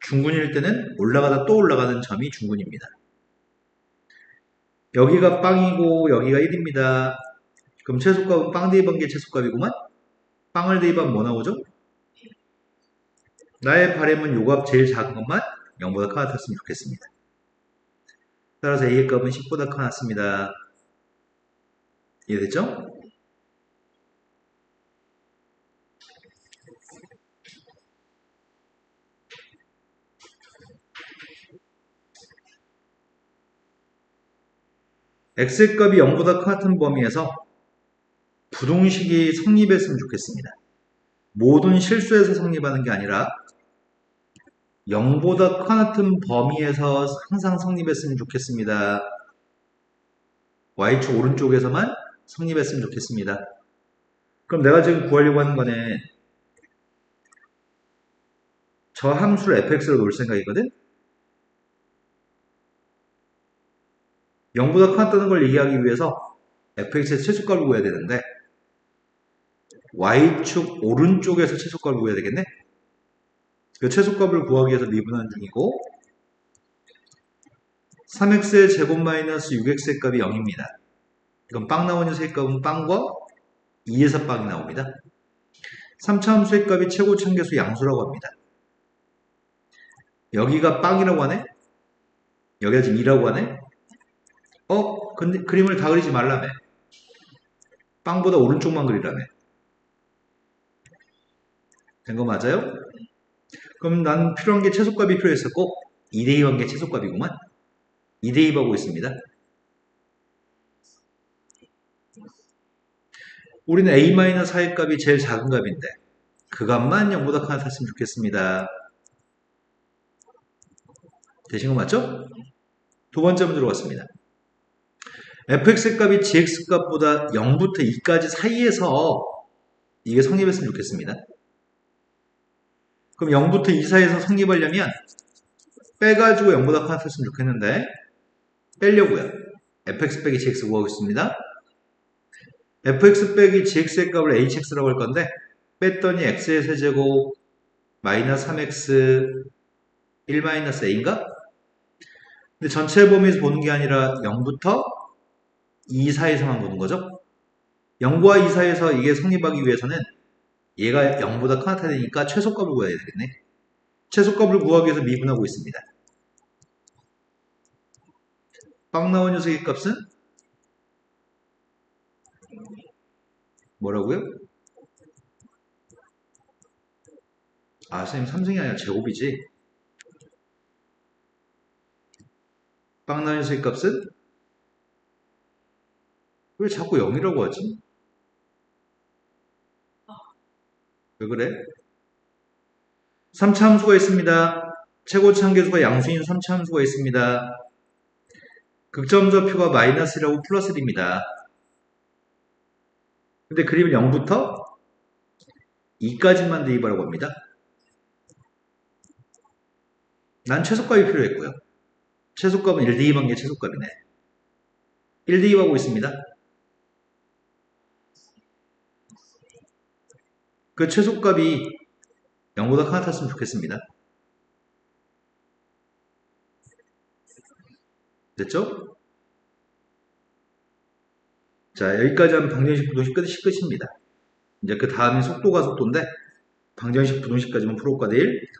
중근일 때는 올라가다 또 올라가는 점이 중근입니다. 여기가 빵이고 여기가 1입니다. 그럼 최소값은 빵 대입한 게 최소값이구만? 빵을 대입하면 뭐 나오죠? 나의 바램은 요 값 제일 작은 것만 0보다 커났으면 좋겠습니다. 따라서 A의 값은 10보다 커났습니다. 이해됐죠? X의 값이 0보다 커같은 범위에서 부동식이 성립했으면 좋겠습니다. 모든 실수에서 성립하는 게 아니라 0보다 커같은 범위에서 항상 성립했으면 좋겠습니다. Y축 오른쪽에서만 성립했으면 좋겠습니다. 그럼 내가 지금 구하려고 하는 거는 저 함수를 fx로 놓을 생각이거든? 0보다 커다는 걸 얘기하기 위해서 fx의 최소값을 구해야 되는데 y축 오른쪽에서 최소값을 구해야 되겠네? 그 최소값을 구하기 위해서 미분하는 중이고 3x의 제곱 마이너스 6x의 값이 0입니다. 이건 빵 나오는 녀석의 값은 빵과 2에서 빵이 나옵니다. 3차 함수의 값이 최고 참계수 양수라고 합니다. 여기가 빵이라고 하네? 여기가 지금 2라고 하네? 근데 그림을 다 그리지 말라며. 빵보다 오른쪽만 그리라며. 된 거 맞아요? 그럼 난 필요한 게 최소값이 필요했었고 2대2한 게 최소값이구만. 2대2하고 있습니다. 우리는 a-4의 값이 제일 작은 값인데 그 값만 0보다 큰 같았으면 좋겠습니다. 되신 거 맞죠? 두 번째 문제로 왔습니다. fx의 값이 gx 값보다 0부터 2까지 사이에서 이게 성립했으면 좋겠습니다. 그럼 0부터 2 사이에서 성립하려면 빼가지고 0보다 큰 같았으면 좋겠는데 빼려고요. fx 빼기 gx 구하겠습니다. fx 빼기 gx의 값을 hx라고 할 건데 뺐더니 x의 세제곱 마이너스 3x 1 마이너스 a인가? 근데 전체 범위에서 보는 게 아니라 0부터 2 사이에서만 보는 거죠. 0과 2 사이에서 이게 성립하기 위해서는 얘가 0보다 커야 되니까 최소값을 구해야 되겠네. 최소값을 구하기 위해서 미분하고 있습니다. 빵 나온 녀석의 값은 뭐라고요? 아, 선생님 삼성이 아니라 제곱이지. 빵 나온 녀석의 값은 왜 자꾸 0이라고 하지? 왜 그래? 3차 함수가 있습니다. 최고치 한계수가 양수인 3차 함수가 있습니다. 극점좌표가 마이너스라고 플러스입니다. 근데 그림을 0부터 2까지만 대입하라고 합니다. 난 최소값이 필요했고요. 최소값은 1 대입한 게 최소값이네. 1 대입하고 있습니다. 그 최소값이 0보다 큰 같았으면 좋겠습니다. 됐죠? 자, 여기까지 하면 방정식, 부동식 끝입니다. 이제 그 다음에 속도가 속도인데 방정식, 부동식까지만 프로과 대1